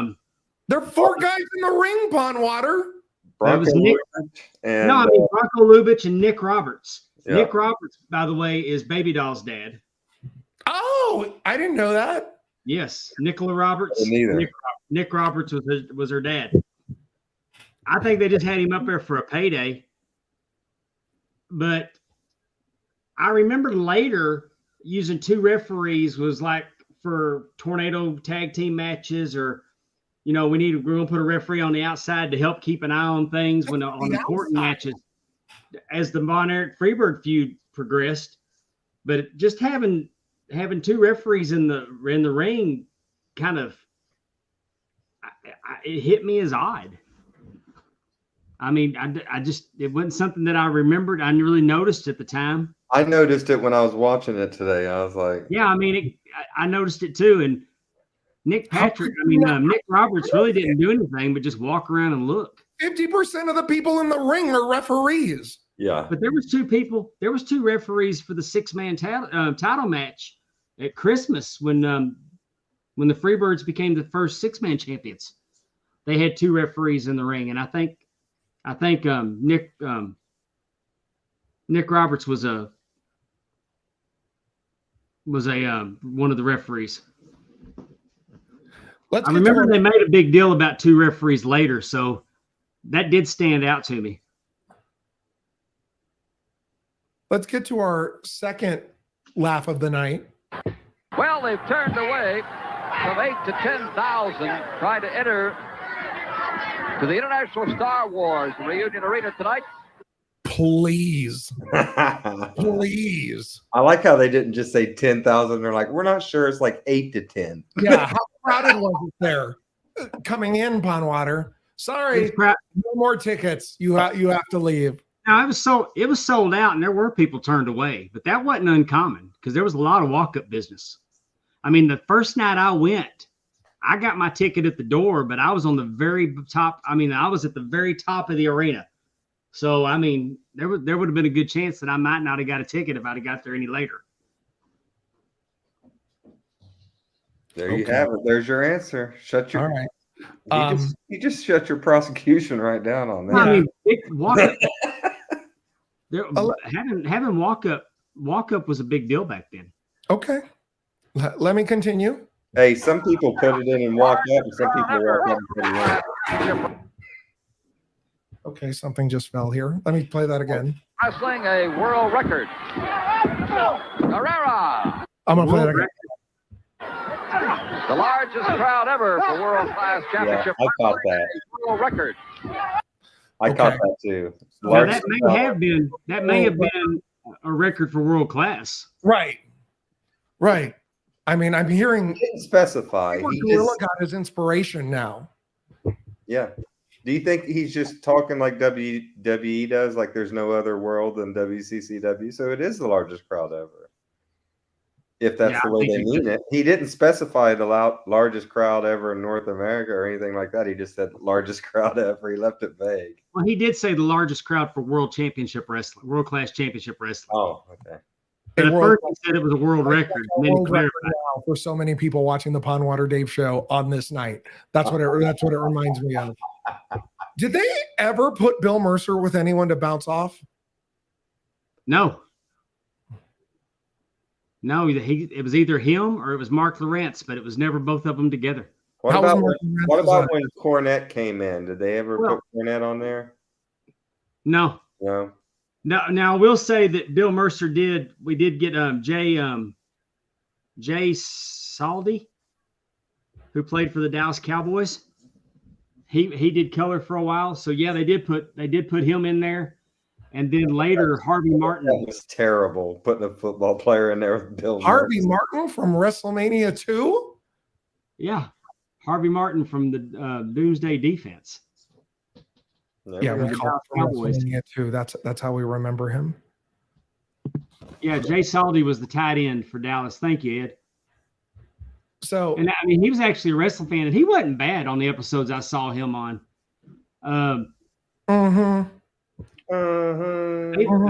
are 4 guys in the ring, Pondwater. Bronco Nick- and Bronco Lubitsch and Nick Roberts. Yeah. Nick Roberts, by the way, is Baby Doll's dad. Oh, I didn't know that. Yes, Nicola Roberts. neither. Nick Roberts was her dad. I think they just had him up there for a payday. But I remember later using 2 referees was like for tornado tag team matches, or we're going to put a referee on the outside to help keep an eye on things on important matches as the Von Erich Freebird feud progressed. But just having 2 referees in the ring kind of it hit me as odd. I mean, it wasn't something that I remembered. I really noticed at the time. I noticed it when I was watching it today. I was like, Yeah, I mean, I noticed it too. And Nick Roberts really didn't do anything but just walk around and look. 50% of the people in the ring are referees. Yeah. But there was two referees for the 6-man title match at Christmas when the Freebirds became the first 6-man champions. They had 2 referees in the ring, and I think Nick Roberts was one of the referees. I remember they made a big deal about 2 referees later, so that did stand out to me. Let's get to our second laugh of the night. Well, they've turned away from 8,000 to 10,000 trying to enter to the International Star Wars reunion arena tonight. Please. Please. I like how they didn't just say 10,000. They're like, we're not sure. It's like 8 to 10. Yeah. How crowded was it there? Coming in, Pondwarer. Sorry. No more tickets. You have to leave. Now, it was sold out, and there were people turned away, but that wasn't uncommon because there was a lot of walk-up business. I mean, the first night I went, I got my ticket at the door, but I was on the very top. I mean, I was at the very top of the arena. So, I mean, there would have been a good chance that I might not have got a ticket if I'd have got there any later. There you have it. There's your answer. Shut your. All right. You just shut your prosecution right down on that. I mean, walk-up. Having walk-up was a big deal back then. Okay. Let me continue. Hey, some people put it in and walk up, and some people walk up and put it in. Okay, something just fell here. Let me play that again. Wrestling a world record. Carrera. I'm going to play that again. The largest crowd ever for world-class championship. Yeah, I caught that. World record. I caught that too. Well, that may have been a record for world class. Right. Right. I mean, I'm hearing. He didn't specify. Gorilla got his inspiration now. Yeah. Do you think he's just talking like WWE does? Like there's no other world than WCCW? So it is the largest crowd ever. If that's the way they mean it. He didn't specify the largest crowd ever in North America or anything like that. He just said largest crowd ever. He left it vague. Well, he did say the largest crowd for world championship wrestling, world class championship wrestling. Oh, okay. But at first he said it was a world record. And then he clarified. For so many people watching the Pondwarer Dave show on this night. That's what it reminds me of. Did they ever put Bill Mercer with anyone to bounce off? No. No, it was either him or it was Mark Lawrence, but it was never both of them together. What about when Cornette came in? Did they ever put Cornette on there? No. No. No. Now I will say that Bill Mercer did. We did get Jay Saldi, who played for the Dallas Cowboys. He did color for a while, so yeah, they did put him in there. And then later, Harvey Martin. That was terrible, putting a football player in there with Bill Harvey Martin from WrestleMania 2? Yeah. Harvey Martin from the Doomsday Defense. Yeah, we call it WrestleMania 2. That's how we remember him. Yeah, Jay Saldi was the tight end for Dallas. Thank you, Ed. So, and I mean, he was actually a wrestling fan, and he wasn't bad on the episodes I saw him on. They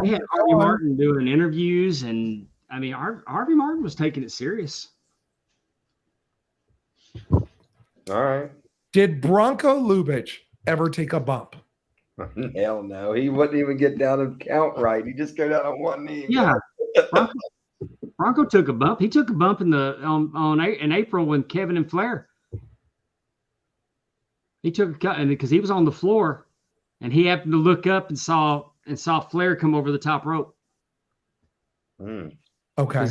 had Harvey Martin doing interviews, and I mean, Harvey Martin was taking it serious. All right. Did Bronco Lubitsch ever take a bump? Hell no. He wouldn't even get down and count right. He just go down on one knee. Yeah. Bronco took a bump. He took a bump in April when Kevin and Flair. He took a cut, and because he was on the floor, and he happened to look up and saw Flair come over the top rope. Okay.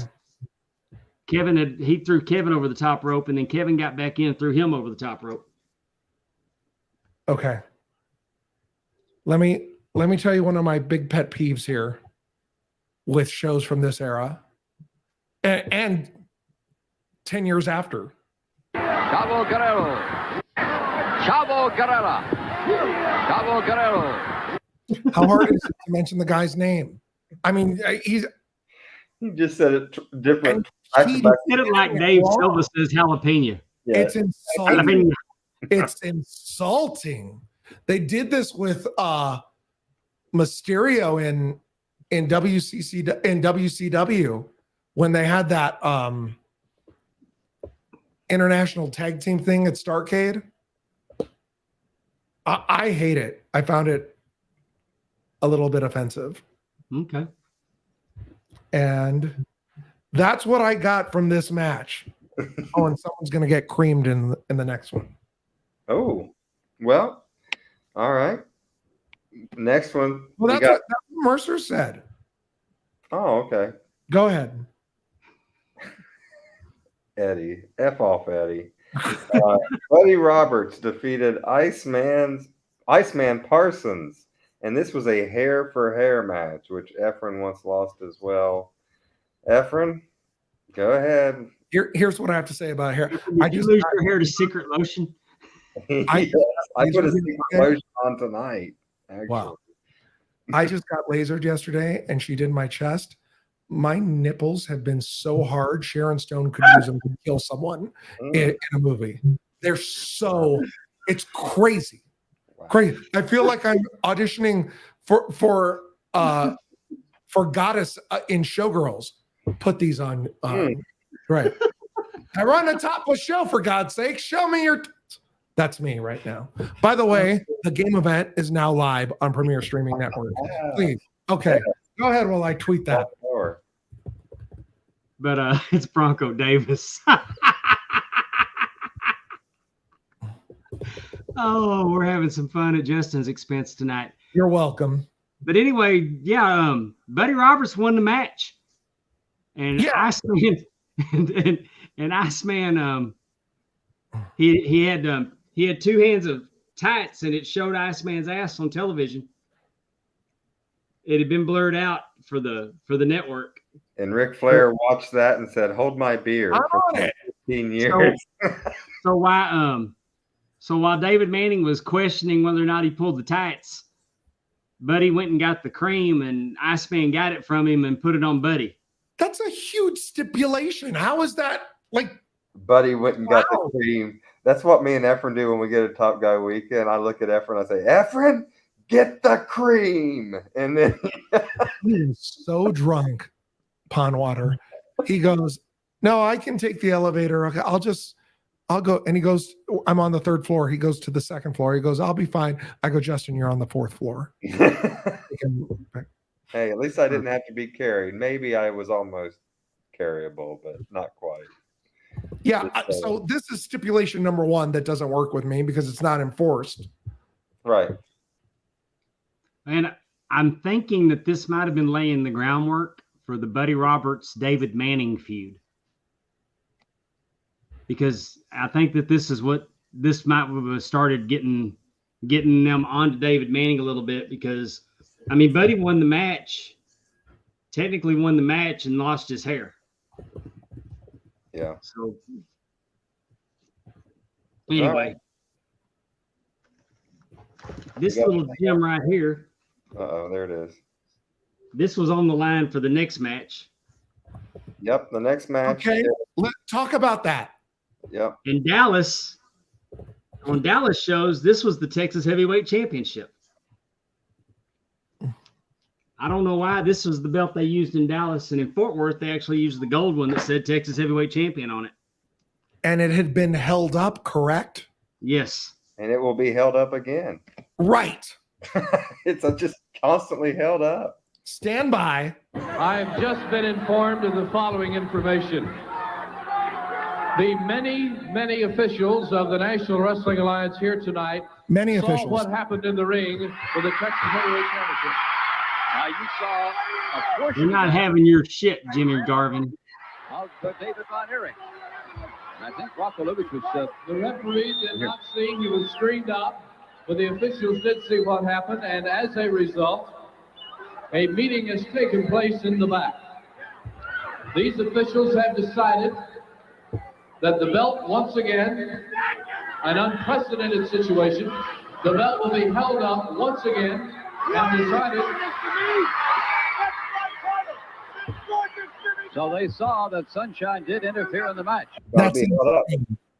He threw Kevin over the top rope, and then Kevin got back in and threw him over the top rope. Okay. Let me tell you one of my big pet peeves here with shows from this era and 10 years after. Chavo Guerrero. Chavo Guerrero. Chavo Guerrero. How hard is it to mention the guy's name? I mean, he just said it different. He said it like Dave Silva says jalapeno. Yeah. It's insulting. It's insulting. They did this with Mysterio in WCCW when they had that international tag team thing at Starrcade. I hate it. I found it a little bit offensive. Okay. And that's what I got from this match. Oh, and someone's going to get creamed in the next one. Oh, well, all right. Next one. Well, that's what Mercer said. Oh, okay. Go ahead. Eddie. F off, Eddie. Buddy Roberts defeated Iceman Parsons. And this was a hair for hair match, which Efren once lost as well. Efren, go ahead. Here's what I have to say about hair. Did you lose your hair to secret lotion? I put a secret lotion on tonight. Actually. Wow. I just got lasered yesterday and she did my chest. My nipples have been so hard, Sharon Stone could use them to kill someone in a movie. They're so, it's crazy. Wow. Crazy. I feel like I'm auditioning for Goddess in Showgirls. Put these on. Right. I run a topless show, for God's sake. Show me your. That's me right now. By the way, the game event is now live on Premier Streaming Network. Please. Okay. Go ahead while I tweet that. But it's Bronco Davis. Oh, we're having some fun at Justin's expense tonight. You're welcome. But anyway, yeah, Buddy Roberts won the match. And Iceman and Iceman he had 2 hands of tights and it showed Iceman's ass on television. It had been blurred out for the network. And Ric Flair watched that and said, "Hold my beer." I'm For on it. 15 years. So while David Manning was questioning whether or not he pulled the tights, Buddy went and got the cream and Iceman got it from him and put it on Buddy. That's a huge stipulation. How is that like? Buddy went and got the cream. That's what me and Efren do when we get a Top Guy weekend. I look at Efren, I say, "Efren, get the cream." And then He is so drunk, Pondwarer. He goes, "No, I can take the elevator. Okay, I'll go." And he goes, "I'm on the 3rd floor." He goes to the 2nd floor. He goes, "I'll be fine." I go, "Justin, you're on the 4th floor." Hey, at least I didn't have to be carried. Maybe I was almost carryable, but not quite. Yeah. So this is stipulation number 1 that doesn't work with me because it's not enforced. Right. And I'm thinking that this might have been laying the groundwork for the Buddy Roberts David Manning feud. Because I think that this might have started getting them onto David Manning a little bit, because I mean, Buddy technically won the match and lost his hair. Yeah. So anyway, this little gem right here. There it is. This was on the line for the next match. Yep, the next match. Okay, let's talk about that. Yep. In Dallas, on Dallas shows, this was the Texas Heavyweight Championship. I don't know why this was the belt they used in Dallas, and in Fort Worth, they actually used the gold one that said Texas Heavyweight Champion on it. And it had been held up, correct? Yes. And it will be held up again. Right. It's just constantly held up. Stand by. I've just been informed of the following information. The many officials of the National Wrestling Alliance here tonight saw what happened in the ring for the Texas Heavyweight Championship. You saw a portion. You're not having your shit, Jimmy Garvin. Of David Von Erich. And I think Rocco Lubitsch was. The referee did not see. He was screened out, but the officials did see what happened, and as a result, a meeting has taken place in the back. These officials have decided that the belt, once again, an unprecedented situation, the belt will be held up once again and decided. So they saw that Sunshine did interfere in the match. That's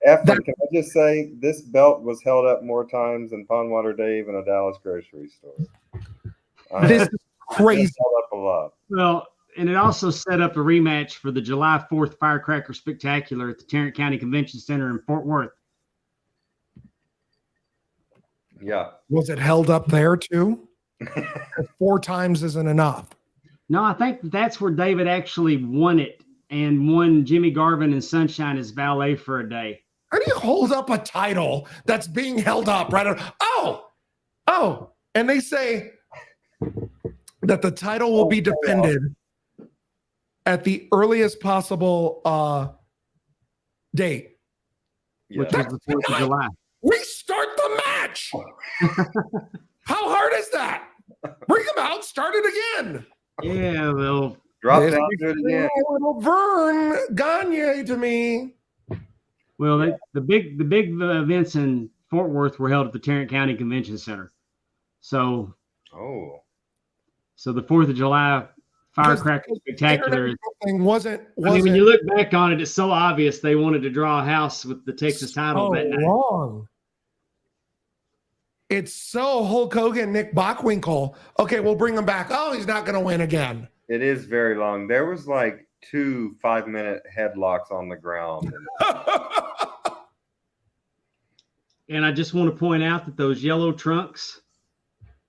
Efren, can I just say, this belt was held up more times than Pondwarer Dave in a Dallas grocery store. This is crazy. Held up a lot. Well, and it also set up a rematch for the July 4th Firecracker Spectacular at the Tarrant County Convention Center in Fort Worth. Yeah. Was it held up there too? 4 times isn't enough. No, I think that's where David actually won it and won Jimmy Garvin and Sunshine as valet for a day. How do you hold up a title that's being held up right? Oh, and they say that the title will be defended at the earliest possible date. Yeah. Which was the 4th of July. Restart the match. How hard is that? Bring them out, start it again. Yeah, well, Drop This down, do it again. little Vern Gagne to me. well, the big events in Fort Worth were held at the Tarrant County Convention Center. So Oh. the 4th of July Firecracker Spectacular is, Thing wasn't I mean, when you look back on it, it's so obvious they wanted to draw a house with the Texas title so that night. wrong. It's so Hulk Hogan, Nick Bockwinkel. Okay, we'll bring him back. Oh, he's not going to win again. It is very long. There was like 2 5-minute headlocks on the ground. And I just want to point out that those yellow trunks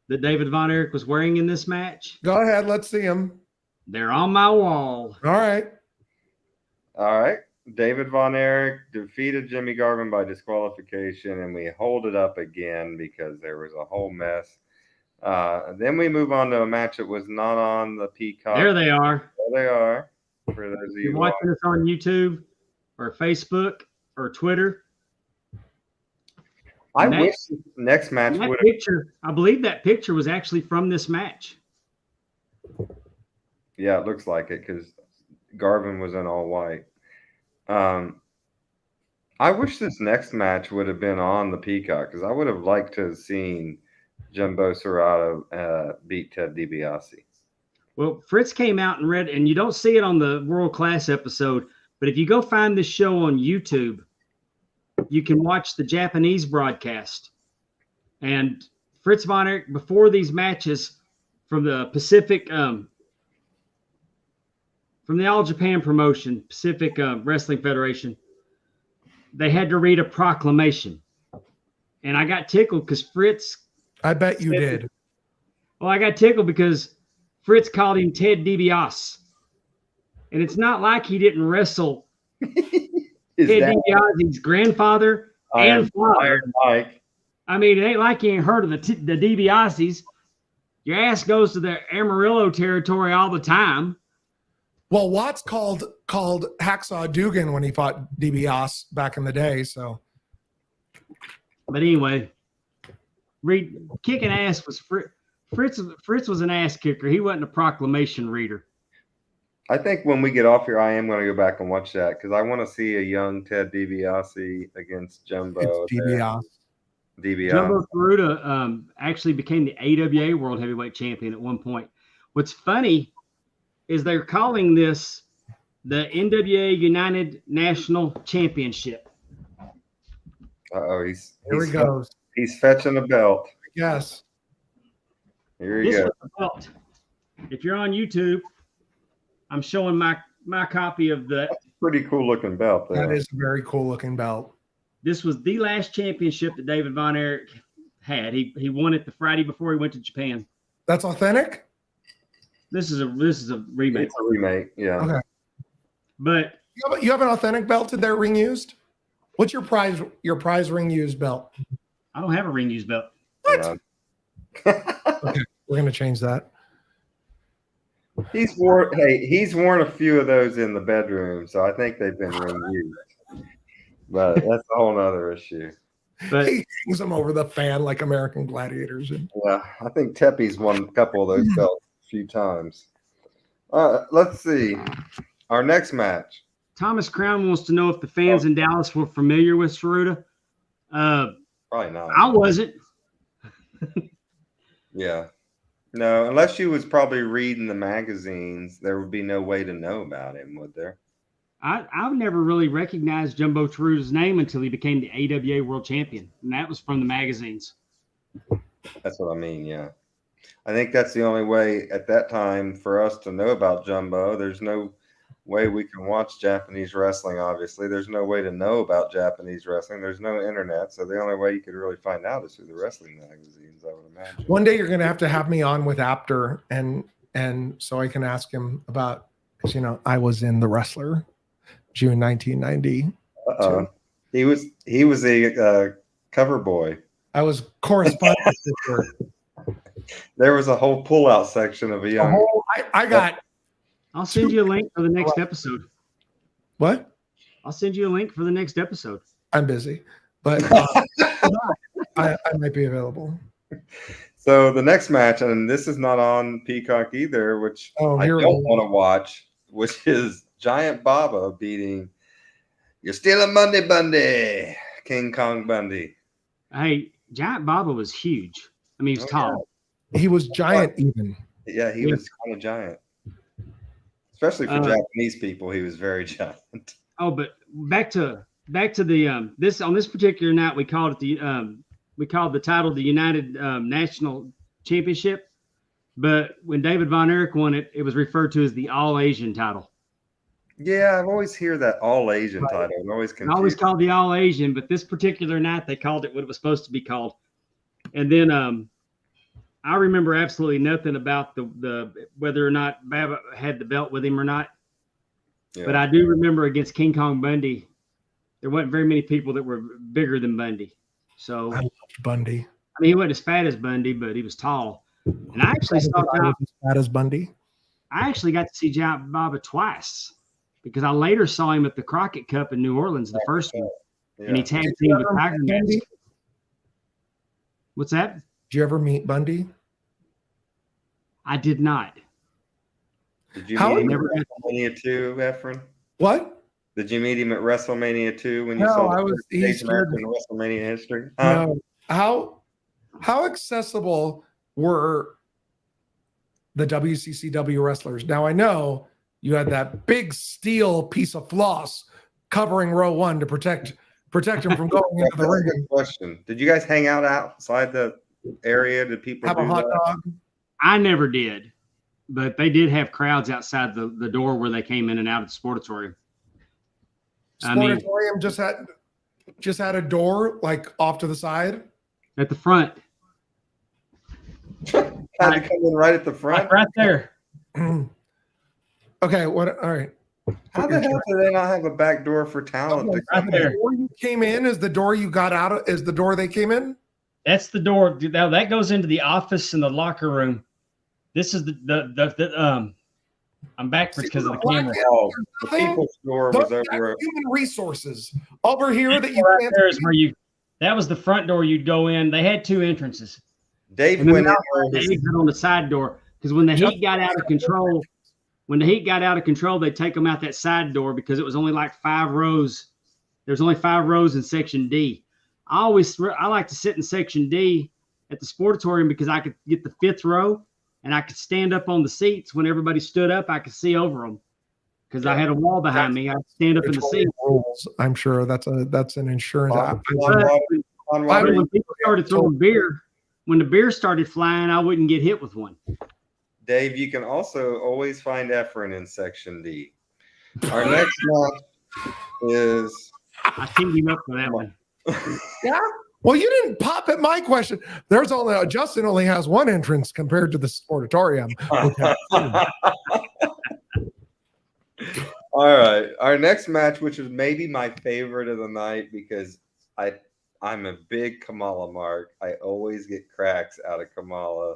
that David Von Erich was wearing in this match, Go ahead, let's see him. they're on my wall. All right. All right. David Von Erich defeated Jimmy Garvin by disqualification, and we hold it up again because there was a whole mess. Then we move on to a match that was not on the Peacock. There they are. There they are. For those of If you you're watching us on YouTube or Facebook or Twitter, I next- wish the next match that would have. picture, I believe that picture was actually from this match. Yeah, it looks like it because Garvin was in all white. I wish this next match would have been on the Peacock because I would have liked to have seen Jumbo Serrato beat Ted DiBiase. Well, Fritz came out and read, and you don't see it on the World Class episode, but if you go find this show on YouTube, you can watch the Japanese broadcast. And Fritz Von Erich, before these matches from the Pacific, from the All Japan promotion, Pacific Wrestling Federation, they had to read a proclamation. And I got tickled because Fritz, I bet you did. well, I got tickled because Fritz called him Ted DiBiase. And it's not like he didn't wrestle Is Ted that DiBiase's grandfather and father. Iron Mike? I mean, it ain't like you ain't heard of the DiBiases. Your ass goes to the Amarillo territory all the time. Well, Watts called Hacksaw Dugan when he fought DiBiase back in the day. So But anyway, kicking ass was Fritz was an ass kicker. He wasn't a proclamation reader. I think when we get off here, I am going to go back and watch that because I want to see a young Ted DiBiase against Jumbo. it's DiBiase. DiBiase. Jumbo Ferruta actually became the AWA World Heavyweight Champion at one point. What's funny is they're calling this the NWA United National Championship. Uh-oh, Here he goes. He's fetching a belt. Yes. Here he This goes. was the belt. If you're on YouTube, I'm showing my copy of the. Pretty cool looking belt there. That is a very cool looking belt. This was the last championship that David Von Erich had. He won it the Friday before he went to Japan. That's authentic? This is a remake. It's a remake, yeah. Okay. But You have an authentic belt in their ring used? What's your prize ring used belt? I don't have a ring used belt. What? Yeah. Okay, we're gonna change that. He's worn a few of those in the bedroom, so I think they've been ring used. But that's a whole other issue. But He hangs them over the fan like American Gladiators. Yeah, I think Tepe's won a couple of those belts a few times. Let's see. Our next match. Thomas Crown wants to know if the fans in Dallas were familiar with Saruta. Probably not. I wasn't. Yeah. No, unless you was probably reading the magazines, there would be no way to know about him, would there? I've never really recognized Jumbo Taruta's name until he became the AWA World Champion, and that was from the magazines. That's what I mean, yeah. I think that's the only way at that time for us to know about Jumbo. There's no way we can watch Japanese wrestling, obviously. There's no way to know about Japanese wrestling. There's no internet. So the only way you could really find out is through the wrestling magazines, I would imagine. One day you're going to have me on with Apter, and so I can ask him about, because, you know, I was in The Wrestler, June 1990. He was a cover boy. I was correspondent. There was a whole pull-out section of a young. I'll send you a link for the next episode. What? I'll send you a link for the next episode. I'm busy, but I might be available. So the next match, and this is not on Peacock either, which I don't want to watch, which is Giant Baba beating You're Stealing Monday Bundy, King Kong Bundy. Hey, Giant Baba was huge. I mean, he was tall. He was giant even. Yeah, he was kind of giant. Especially for Japanese people, he was very giant. Oh, but back to the this particular night, we called the title the United National Championship, but when David Von Erich won it, it was referred to as the All Asian title. Yeah, I've always heard that All Asian title. I'm always confused. Always called the All Asian, but this particular night they called it what it was supposed to be called. And then I remember absolutely nothing about the whether or not Baba had the belt with him or not. Yeah. But I do remember against King Kong Bundy, there wasn't very many people that were bigger than Bundy. So I loved Bundy. I mean, he wasn't as fat as Bundy, but he was tall. And I actually saw as fat as Bundy. I actually got to see Giant Baba twice because I later saw him at the Crockett Cup in New Orleans, the first one, and he tag teamed with Tiger Mask. What's that? Did you ever meet Bundy? I did not. Did you meet him at WrestleMania 2, Efren? What? Did you meet him at WrestleMania 2 when you saw he's in WrestleMania history? No. How accessible were the WCCW wrestlers? Now I know you had that big steel piece of floss covering row 1 to protect him from going into the ring. Question: did you guys hang out outside the area? Did people have a hot dog? I never did, but they did have crowds outside the door where they came in and out of the sportatorium. Sportatorium just had a door like off to the side at the front. Had to come in right at the front, like right there. Okay, what? All right. How the hell do they not have a back door for talent? Okay, right there. The door you came in is the door you got out of. Is the door they came in? That's the door. Now that goes into the office and the locker room. This is the I'm backwards because of the camera. The people's door was over. Human resources over here that you right there is where you. That was the front door you'd go in. They had 2 entrances. Dave went in the exit on the side door because when the heat got out of control, they'd take them out that side door because it was only like 5 rows. There's only 5 rows in section D. I like to sit in section D at the sportatorium because I could get the 5th row and I could stand up on the seats. When everybody stood up, I could see over them because I had a wall behind me. I could stand up in the seat. I'm sure that's an insurance. When people started throwing beer, when the beer started flying, I wouldn't get hit with one. Dave, you can also always find Efren in section D. Our next match is. I teamed him up for that one. Yeah. Well, you didn't pop at my question. There's only Justin only has 1 entrance compared to the sportatorium. All right. Our next match, which is maybe my favorite of the night because I'm a big Kamala mark. I always get cracks out of Kamala.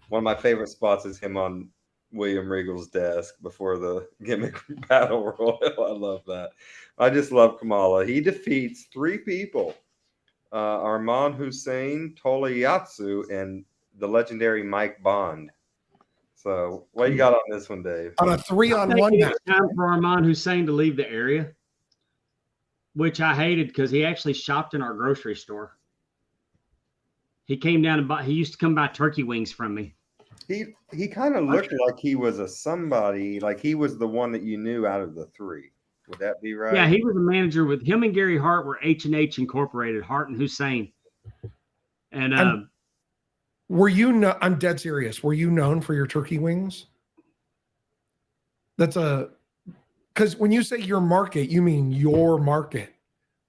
One of my favorite spots is him on William Regal's desk before the gimmick battle royal. I love that. I just love Kamala. He defeats 3 people. Arman Hussein, Tolayatsu, and the legendary Mike Bond. So what you got on this one, Dave? On a 3-on-1 match. Time for Arman Hussein to leave the area, which I hated because he actually shopped in our grocery store. He came down and he used to come buy turkey wings from me. He kind of looked like he was a somebody, like he was the one that you knew out of the 3. Would that be right? Yeah, he was a manager with him and Gary Hart were H&H Incorporated, Hart and Hussein. And Were you no, I'm dead serious. Were you known for your turkey wings? Because when you say your market, you mean your market,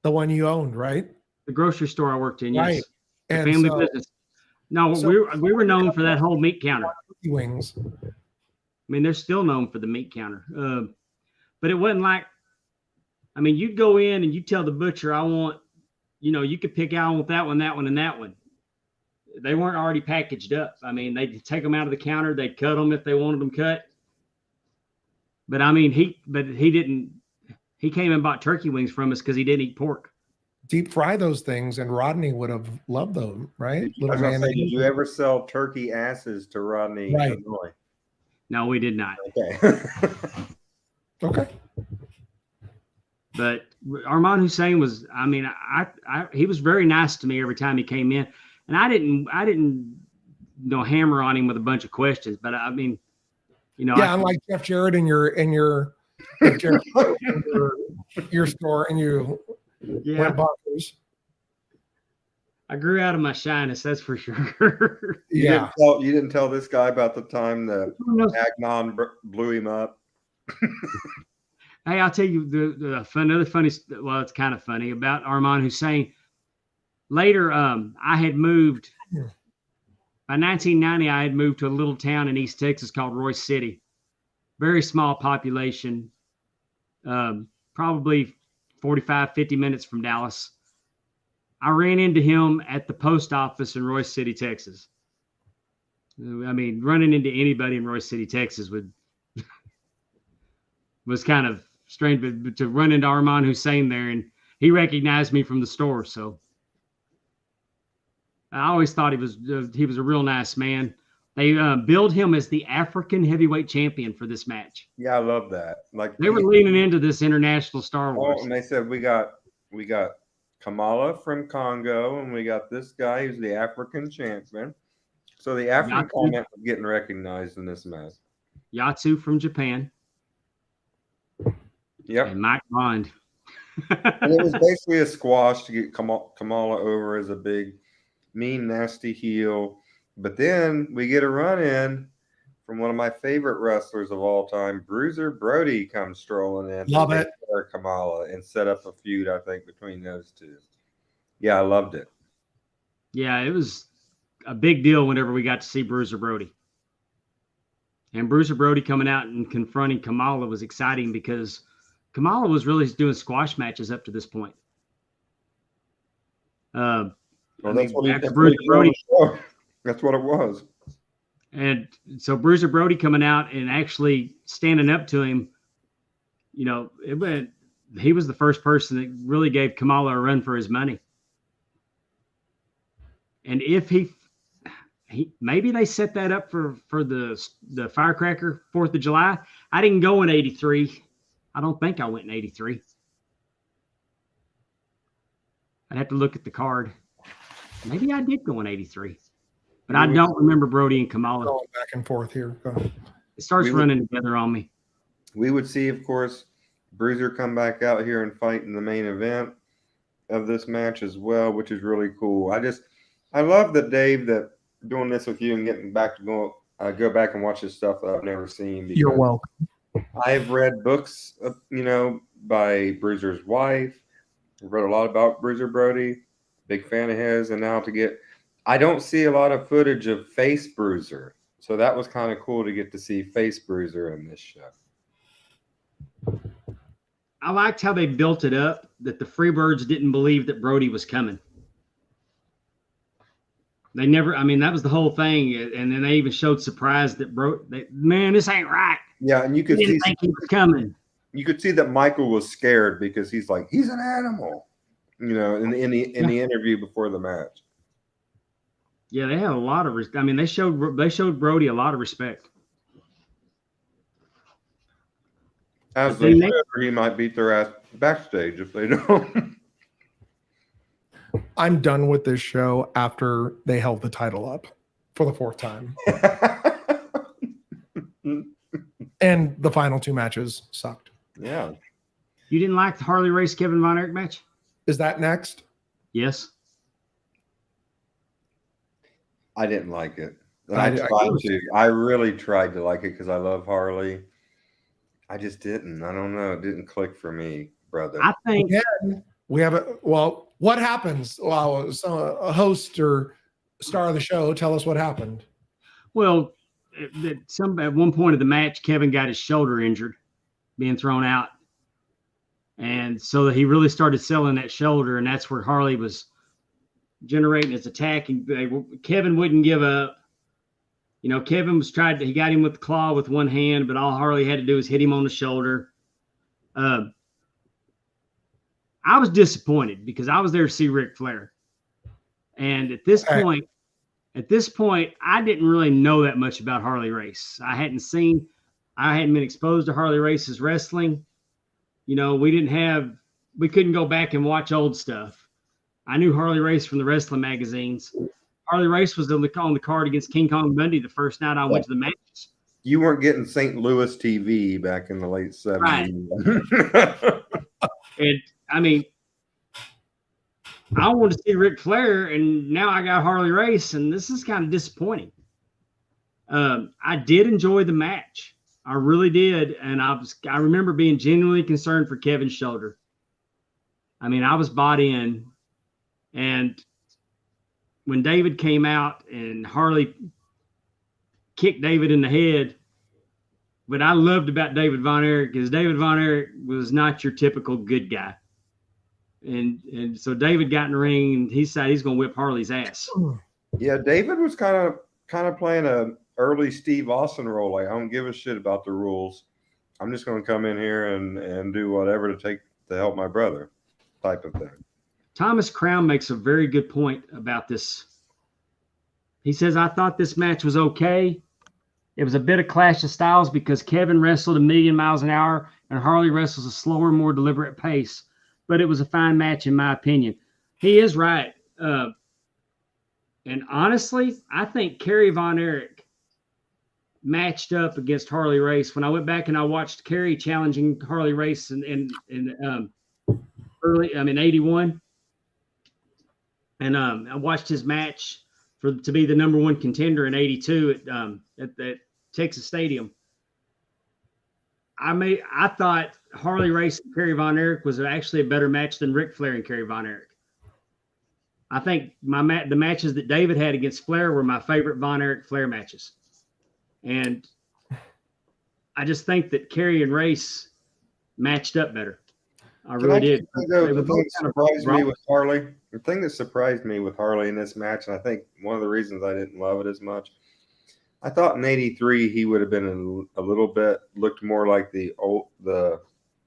the one you owned, right? The grocery store I worked in, Right. yes. The And family so- business. No, so- we were known for that whole meat counter. Turkey wings. I mean, they're still known for the meat counter. But it wasn't like, I mean, you'd go in and you tell the butcher, I want, you could pick out, I want that one, and that one. They weren't already packaged up. I mean, they'd take them out of the counter, they'd cut them if they wanted them cut. But I mean, he came and bought turkey wings from us because he didn't eat pork. Deep fry those things, and Rodney would have loved them, right? I was gonna say, did you ever sell turkey asses to Rodney? Right. Illinois? No, we did not. Okay. Okay. But Armand Hussein was, I mean, he was very nice to me every time he came in, and I didn't hammer on him with a bunch of questions. But I mean, Yeah, unlike Jeff Jarrett in your store, and you went bonkers. I grew out of my shyness, that's for sure. Yeah. You didn't tell this guy about the time the Agnon blew him up. Hey, I'll tell you another funny. Well, it's kind of funny about Armand Hussein. Later, I had moved. By 1990, I had moved to a little town in East Texas called Royce City. Very small population, probably 45, 50 minutes from Dallas. I ran into him at the post office in Royce City, Texas. I mean, running into anybody in Royce City, Texas was kind of strange, but to run into Armand Hussein there, and he recognized me from the store. So I always thought he was a real nice man. They billed him as the African heavyweight champion for this match. Yeah, I love that. Like They were leaning into this international Star Wars. Oh, and they said we got Kamala from Congo, and we got this guy who's the African champion. So the African comment was getting recognized in this match. Yatsu from Japan. Yep. And Mike Bond. And it was basically a squash to get Kamala over as a big, mean, nasty heel. But then we get a run-in from one of my favorite wrestlers of all time, Bruiser Brody, comes strolling in. Love it. Kamala and set up a feud, I think, between those two. Yeah, I loved it. Yeah, it was a big deal whenever we got to see Bruiser Brody. And Bruiser Brody coming out and confronting Kamala was exciting because Kamala was really doing squash matches up to this point. Well, that's what it was. And so Bruiser Brody coming out and actually standing up to him, he was the first person that really gave Kamala a run for his money. And if he maybe they set that up for the firecracker 4th of July. I didn't go in 83. I don't think I went in 83. I'd have to look at the card. Maybe I did go in 83. But I don't remember Brody and Kamala. Going back and forth here. It starts running together on me. We would see, of course, Bruiser come back out here and fight in the main event of this match as well, which is really cool. I love that Dave, that doing this with you and getting back to go back and watch this stuff that I've never seen. You're welcome. I've read books, by Bruiser's wife. I've read a lot about Bruiser Brody. Big fan of his, and now I don't see a lot of footage of Face Bruiser, so that was kind of cool to get to see Face Bruiser in this show. I liked how they built it up, that the Freebirds didn't believe that Brody was coming. They never, that was the whole thing. And then they even showed surprise that man, this ain't right. Yeah, and you could He didn't think he was coming. You could see that Michael was scared because he's like, he's an animal, in the interview before the match. Yeah, they had a lot of they showed Brody a lot of respect. As they should, or he might beat their ass backstage if they don't. I'm done with this show after they held the title up for the 4th time. And the final 2 matches sucked. Yeah. You didn't like the Harley Race Kevin Von Erich match? Is that next? Yes. I didn't like it. And I- I I- tried to. I really tried to like it because I love Harley. I just didn't. I don't know. It didn't click for me, brother. I think Again, we have what happens? Well, so a host or star of the show, tell us what happened. well, at one point of the match, Kevin got his shoulder injured, being thrown out, and so he really started selling that shoulder, and that's where Harley was generating his attack, and Kevin wouldn't give up. You know, Kevin he got him with the claw with one hand, but all Harley had to do was hit him on the shoulder. I was disappointed because I was there to see Ric Flair. And at this point, I didn't really know that much about Harley Race. I hadn't been exposed to Harley Race's wrestling. You know, we couldn't go back and watch old stuff. I knew Harley Race from the wrestling magazines. Harley Race was on the card against King Kong Bundy the first night I went to the matches. You weren't getting St. Louis TV back in the late 70s. Right. And I mean, I wanted to see Ric Flair, and now I got Harley Race, and this is kind of disappointing. I did enjoy the match. I really did. And I remember being genuinely concerned for Kevin's shoulder. I mean, I was bought in, and when David came out and Harley kicked David in the head, what I loved about David Von Erich is David Von Erich was not your typical good guy. And so David got in the ring and he said he's going to whip Harley's ass. Yeah, David was kind of playing a early Steve Austin role. Like, I don't give a shit about the rules. I'm just going to come in here and do whatever to help my brother, type of thing. Thomas Crown makes a very good point about this. He says, I thought this match was okay. It was a bit of clash of styles because Kevin wrestled 1,000,000 miles an hour and Harley wrestles a slower, more deliberate pace. But it was a fine match, in my opinion. He is right. And honestly, I think Kerry Von Erich matched up against Harley Race. When I went back and I watched Kerry challenging Harley Race in 81. And I watched his match to be the number one contender in 82 at Texas Stadium. I thought Harley Race and Kerry Von Erich was actually a better match than Ric Flair and Kerry Von Erich. I think the matches that David had against Flair were my favorite Von Erich Flair matches. And I just think that Kerry and Race matched up better. I really did. The thing that surprised me with Harley in this match, and I think one of the reasons I didn't love it as much, I thought in '83 he would have been a little bit looked more like the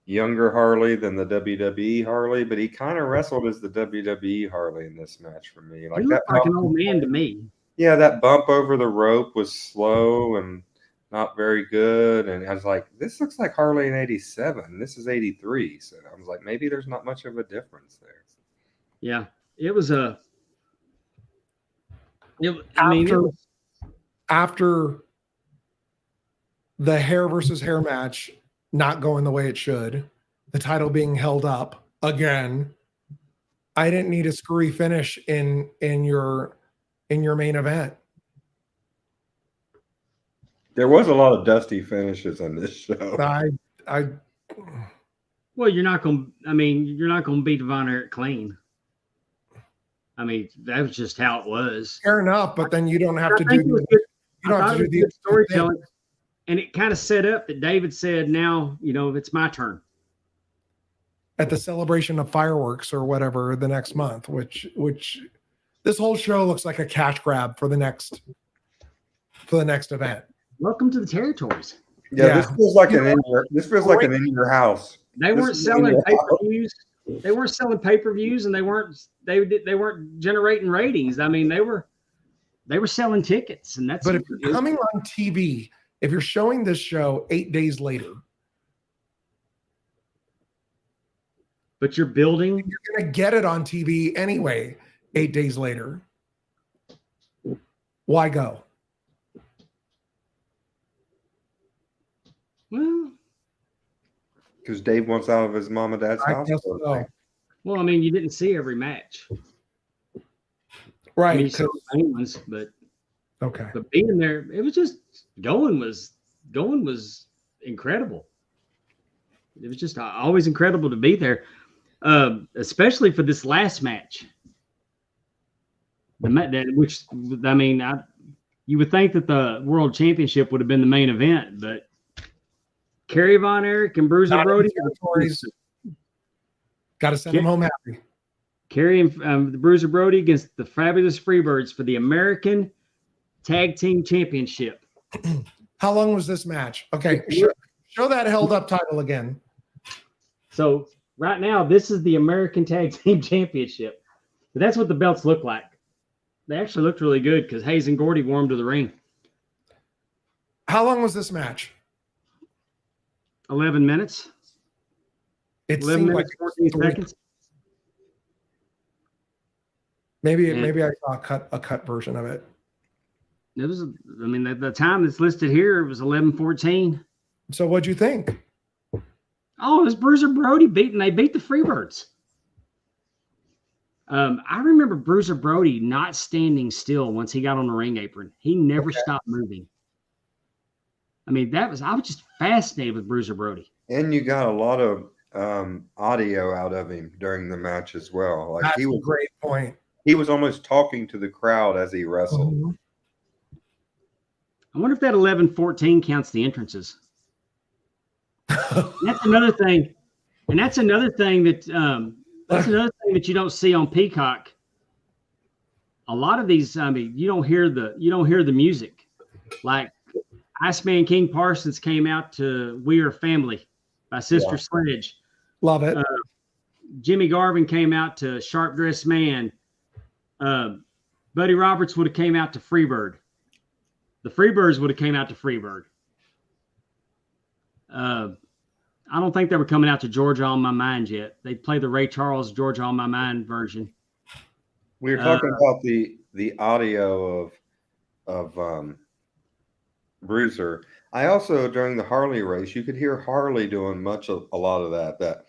younger Harley than the WWE Harley, but he kind of wrestled as the WWE Harley in this match for me. He looked like an old man to me. Yeah, that bump over the rope was slow and not very good, and I was like, this looks like Harley in '87. This is '83, so I was like, maybe there's not much of a difference there. Yeah, it was a. After the hair versus hair match not going the way it should, the title being held up again, I didn't need a screwy finish in your main event. There was a lot of dusty finishes on this show. Well, you're not going to beat Von Erich clean. I mean, that was just how it was. Fair enough, but then you don't have to do the storytelling. And it kind of set up that David said, now, it's my turn. At the celebration of fireworks or whatever the next month, which this whole show looks like a cash grab for the next event. Welcome to the territories. Yeah. This feels like an in your house. They weren't selling pay-per-views. They weren't selling pay-per-views, and they weren't generating ratings. I mean, they were selling tickets, and that's. But if you're coming on TV, if you're showing this show 8 days later, but you're building, you're going to get it on TV anyway. 8 days later, why go? Well, because Dave wants out of his mom and dad's house. So. Well, I mean, you didn't see every match, right? I mean, you saw the main ones, but Okay. But being there, it was just going was incredible. It was just always incredible to be there, especially for this last match. Which I mean, you would think that the World Championship would have been the main event, but Kerry Von Erich and Bruiser Brody. Got to send them home happy. Kerry and the Bruiser Brody against the Fabulous Freebirds for the American Tag Team Championship. How long was this match? Okay, show that held up title again. So right now, this is the American Tag Team Championship. But that's what the belts look like. They actually looked really good because Hayes and Gordy wore them to the ring. How long was this match? 11 minutes. It 11 seemed minutes, like 14 seconds. Maybe I saw a cut version of it. It was, I mean, the time that's listed here, it was 11:14. So what'd you think? Oh, it was Bruiser Brody they beat the Freebirds. I remember Bruiser Brody not standing still once he got on the ring apron. He never stopped moving. I mean, I was just fascinated with Bruiser Brody. And you got a lot of audio out of him during the match as well. Like That's a great point. He was almost talking to the crowd as he wrestled. Mm-hmm. I wonder if that 11:14 counts the entrances. That's another thing, and that's another thing that you don't see on Peacock. A lot of these, I mean, you don't hear the music. Like Iceman King Parsons came out to "We Are Family" by Sister Sledge. Love it. Jimmy Garvin came out to "Sharp Dressed Man." Buddy Roberts would have came out to "Freebird." The Freebirds would have came out to "Freebird." I don't think they were coming out to "Georgia on My Mind" yet. They played the Ray Charles "Georgia on My Mind" version. We were talking about the audio of Bruiser. I also, during the Harley race, you could hear Harley doing a lot of that.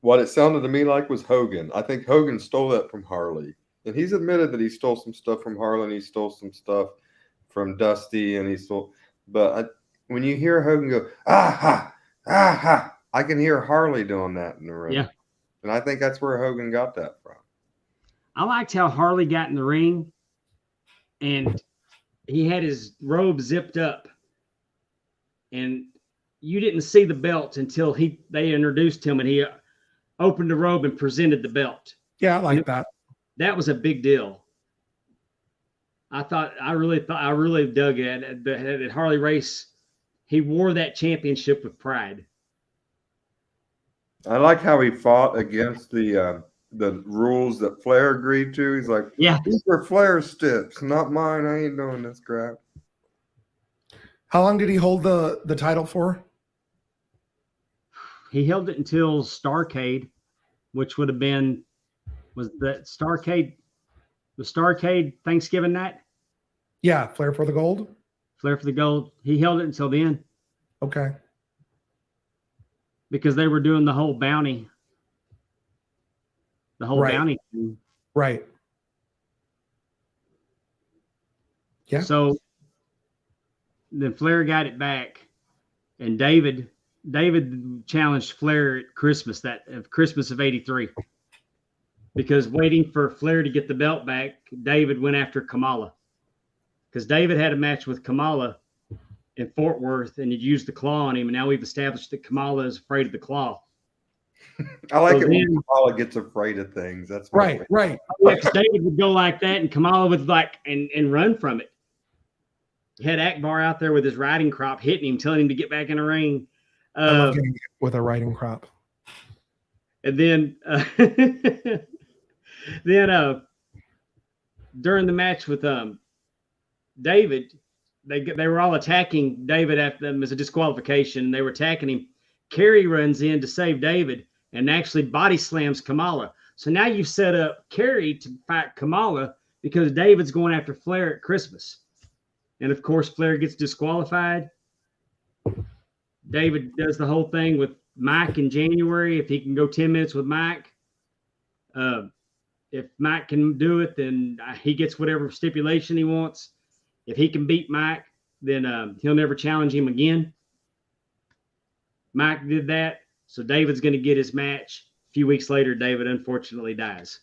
What it sounded to me like was Hogan. I think Hogan stole that from Harley, and he's admitted that he stole some stuff from Harley, and he stole some stuff from Dusty, and he stole. But when you hear Hogan go, ah ha, I can hear Harley doing that in the ring. Yeah, and I think that's where Hogan got that from. I liked how Harley got in the ring, and he had his robe zipped up, and you didn't see the belt until they introduced him, and he opened the robe and presented the belt. Yeah, I like that. That was a big deal. I really dug it at Harley race. He wore that championship with pride. I like how he fought against the rules that Flair agreed to. He's like, yeah, these are Flair's steps, not mine. I ain't doing this crap. How long did he hold the title for? He held it until Starrcade, which would have been, was Starrcade Thanksgiving night? Yeah, Flair for the gold. Flair for the gold. He held it until then. Okay. Because they were doing the whole bounty. The whole bounty thing. Right. Yeah. So then Flair got it back, and David challenged Flair at Christmas of '83. Because waiting for Flair to get the belt back, David went after Kamala. Because David had a match with Kamala in Fort Worth, and he'd used the claw on him, and now we've established that Kamala is afraid of the claw. I like it when Kamala gets afraid of things. That's right. Yeah, David would go like that, and Kamala would and run from it. He had Akbar out there with his riding crop hitting him, telling him to get back in the ring. I love getting hit with a riding crop. And then during the match with David, they were all attacking David after them as a disqualification. They were attacking him. Kerry runs in to save David and actually body slams Kamala. So now you've set up Kerry to fight Kamala because David's going after Flair at Christmas. And of course, Flair gets disqualified. David does the whole thing with Mike in January. If he can go 10 minutes with Mike, if Mike can do it, then he gets whatever stipulation he wants. If he can beat Mike, then he'll never challenge him again. Mike did that, so David's going to get his match. A few weeks later, David unfortunately dies.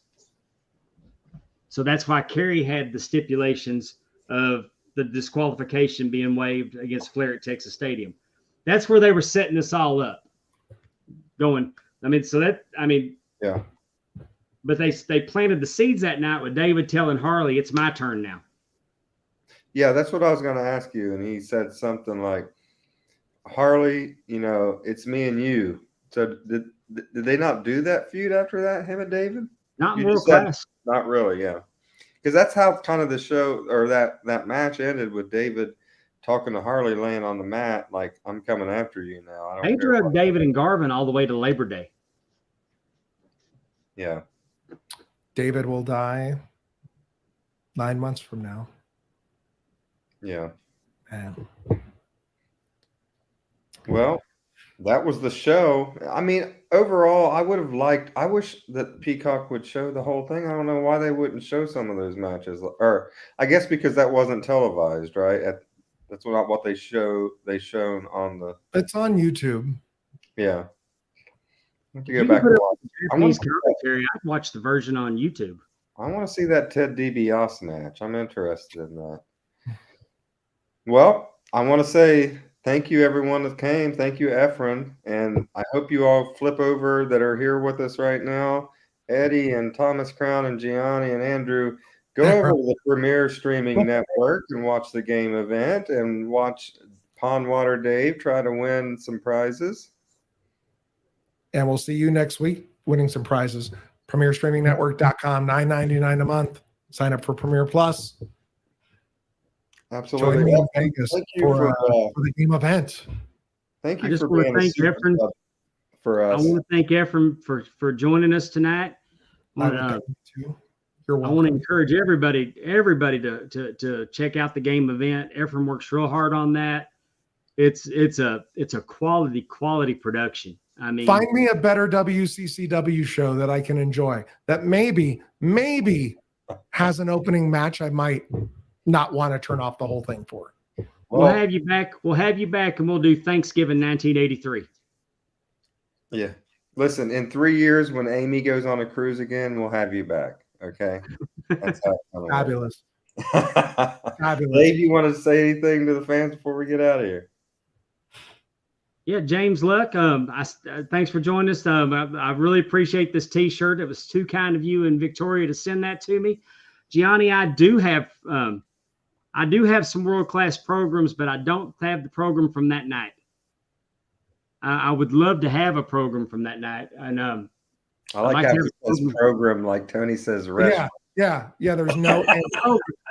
So that's why Kerry had the stipulations of the disqualification being waived against Flair at Texas Stadium. That's where they were setting this all up. Going, Yeah. But they planted the seeds that night with David telling Harley, "It's my turn now." Yeah, that's what I was going to ask you. And he said something like, Harley, it's me and you. So did they not do that feud after that, him and David? Not You World just said- Class. Not really, yeah. Because that's how kind of the show or that match ended with David talking to Harley laying on the mat like, I'm coming after you now. I don't They care drug what- David and Garvin all the way to Labor Day. Yeah. David will die 9 months from now. Yeah. Man. Well, that was the show. I mean, overall, I wish that Peacock would show the whole thing. I don't know why they wouldn't show some of those matches. Or I guess because that wasn't televised, right? That's not what they shown on the, It's on YouTube. yeah. I have to You go can back put and it watch. Japanese commentary. I'd watch the version on YouTube. I want to see that Ted DiBiase match. I'm interested in that. Well, I want to say thank you, everyone that came. Thank you, Efren. And I hope you all flip over that are here with us right now. Eddie and Thomas Crown and Gianni and Andrew, go over to the Premier Streaming Network and watch the game event and watch Pondwater Dave try to win some prizes. And we'll see you next week winning some prizes. PremierStreamingNetwork.com, $9.99 a month. Sign up for Premier Plus. Join Absolutely. me in Vegas Thank you for for the game event. thank I you just for want being to a thank super Efren. sub for I us. want to thank Efren for joining us tonight. I would thank you too. You're I want to welcome. encourage everybody to check out the game event. Efren works real hard on that. It's a quality production. I mean, Find me a better WCCW show that I can enjoy that maybe has an opening match I might not want to turn off the whole thing for. we'll have you back. We'll have you back, and we'll do Thanksgiving 1983. Yeah. Listen, in 3 years, when Amy goes on a cruise again, we'll have you back. Okay. That's how it's gonna Fabulous. work. Fabulous. Dave, you want to say anything to the fans before we get out of here? Yeah, James Luck. Thanks for joining us. I really appreciate this T-shirt. It was too kind of you and Victoria to send that to me. Gianni, I do have some world-class programs, but I don't have the program from that night. I would love to have a program from that night. And I like like how to it says have- program, like Tony says restaurant. Yeah. There's no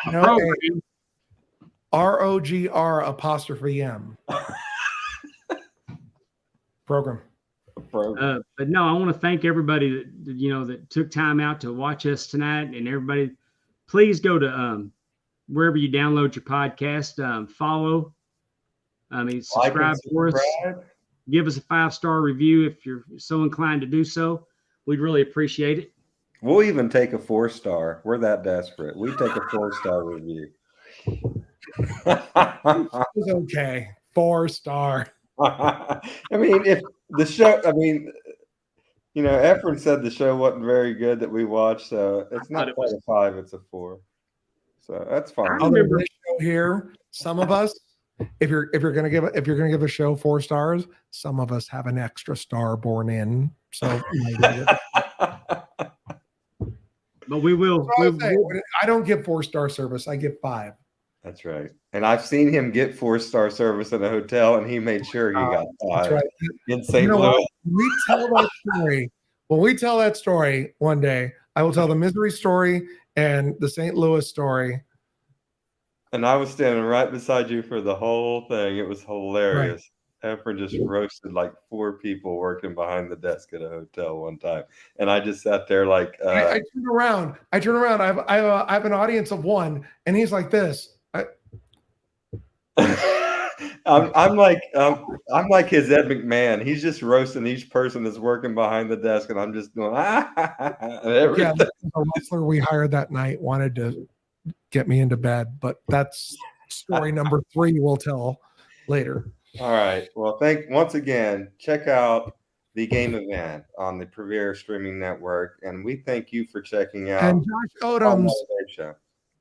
no program. ROGR''M. Program. Program. But no, I want to thank everybody that took time out to watch us tonight, and everybody, please go to wherever you download your podcast, follow. Subscribe for us. Give us a 5-star review if you're so inclined to do so. We'd really appreciate it. We'll even take a 4-star. We're that desperate. We take a 4-star review. It's okay. 4-star. I mean, if the show, Efren said the show wasn't very good that we watched, so it's thought not it quite was- a 5, it's a 4. So that's fine. I On remember- this show here, some of us, if you're gonna give a show 4 stars, some of us have an extra star born in. So But we will. I don't give 4-star service. I give 5. That's right. And I've seen him get 4-star service in a hotel, and he made sure he got 5 That's right. in St. You know Louis. what? When we tell that story one day, I will tell the Misery story and the St. Louis story. And I was standing right beside you for the whole thing. It was hilarious. Efren just roasted like 4 people working behind the desk at a hotel one time, and I just sat there like. I turn around. I have an audience of 1, and he's like this. I'm like his Ed McMahon. He's just roasting each person that's working behind the desk, and I'm just doing and everything. Yeah, the wrestler we hired that night wanted to get me into bed, but that's story number 3 we'll tell later. All right. Well, once again, check out the game event on the Premier Streaming Network, and we thank you for checking out And Josh Odom's show.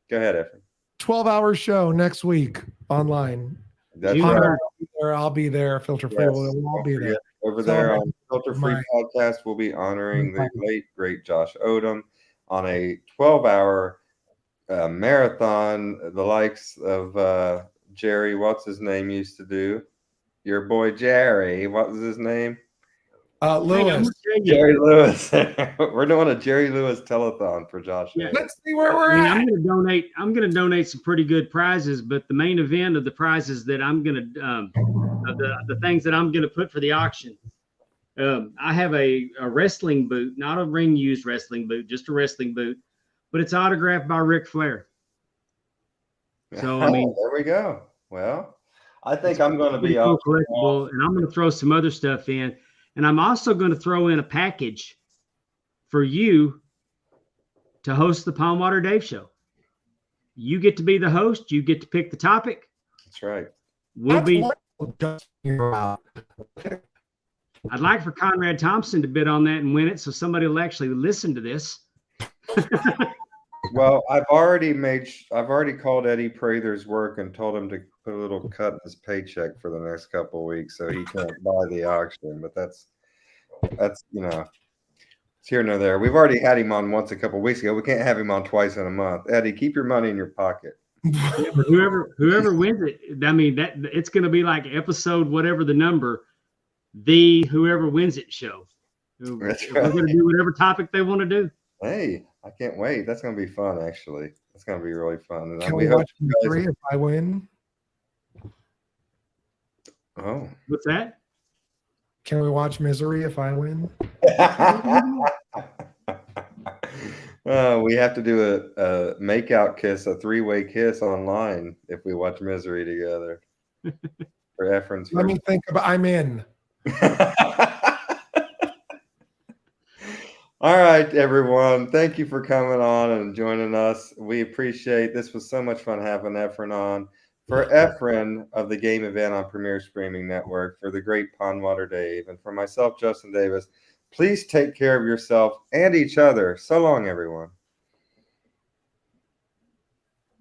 Go ahead, Efren. 12-hour show next week online. That's You right. heard. I'll be there. Filter Free Yes. will all be there. Over So, there on Filter Free my- Podcast, we'll be honoring the late, great Josh Odom on a 12-hour marathon, the likes of Jerry, what's his name, used to do. Your boy Jerry, what was his name? Hey, I'm Lewis. gonna tell you, Jerry Lewis. We're doing a Jerry Lewis telethon for Josh. Yeah. Odom. Let's see where we're I mean, at. I'm gonna donate some pretty good prizes, but the main event of the prizes that I'm gonna of the things that I'm gonna put for the auction. I have a wrestling boot, not a ring used wrestling boot, just a wrestling boot, but it's autographed by Ric Flair. So, I mean, there we go. Well, I think I'm going to be pretty cool up. collectible, and I'm going to throw some other stuff in, and I'm also going to throw in a package for you to host the Pondwarer Dave Show. You get to be the host. You get to pick the topic. That's right. We'll be. Wonderful. I'd like for Conrad Thompson to bid on that and win it, so somebody will actually listen to this. Well, I've already called Eddie Prather's work and told him to put a little cut in his paycheck for the next couple of weeks so he can't buy the auction. But that's it's here nor there. We've already had him on once a couple of weeks ago. We can't have him on twice in a month. Eddie, keep your money in your pocket. Yeah, but whoever wins it, I mean, that it's going to be like episode whatever the number, the whoever wins it show. That's We're right. going to do whatever topic they want to do. Hey, I can't wait. That's going to be fun, actually. It's going to be really fun. And Can we we hope watch you guys- Misery if I win? Oh. What's that? Can we watch Misery if I win? We have to do a make-out kiss, a 3-way kiss online if we watch Misery together. For Efren's Let me think about. I'm in. All right, everyone. Thank you for coming on and joining us. We appreciate this. Was so much fun having Efren on. For Efren of the game event on Premier Streaming Network, for the great Pondwarer Dave, and for myself, Justin Davis, please take care of yourself and each other. So long, everyone.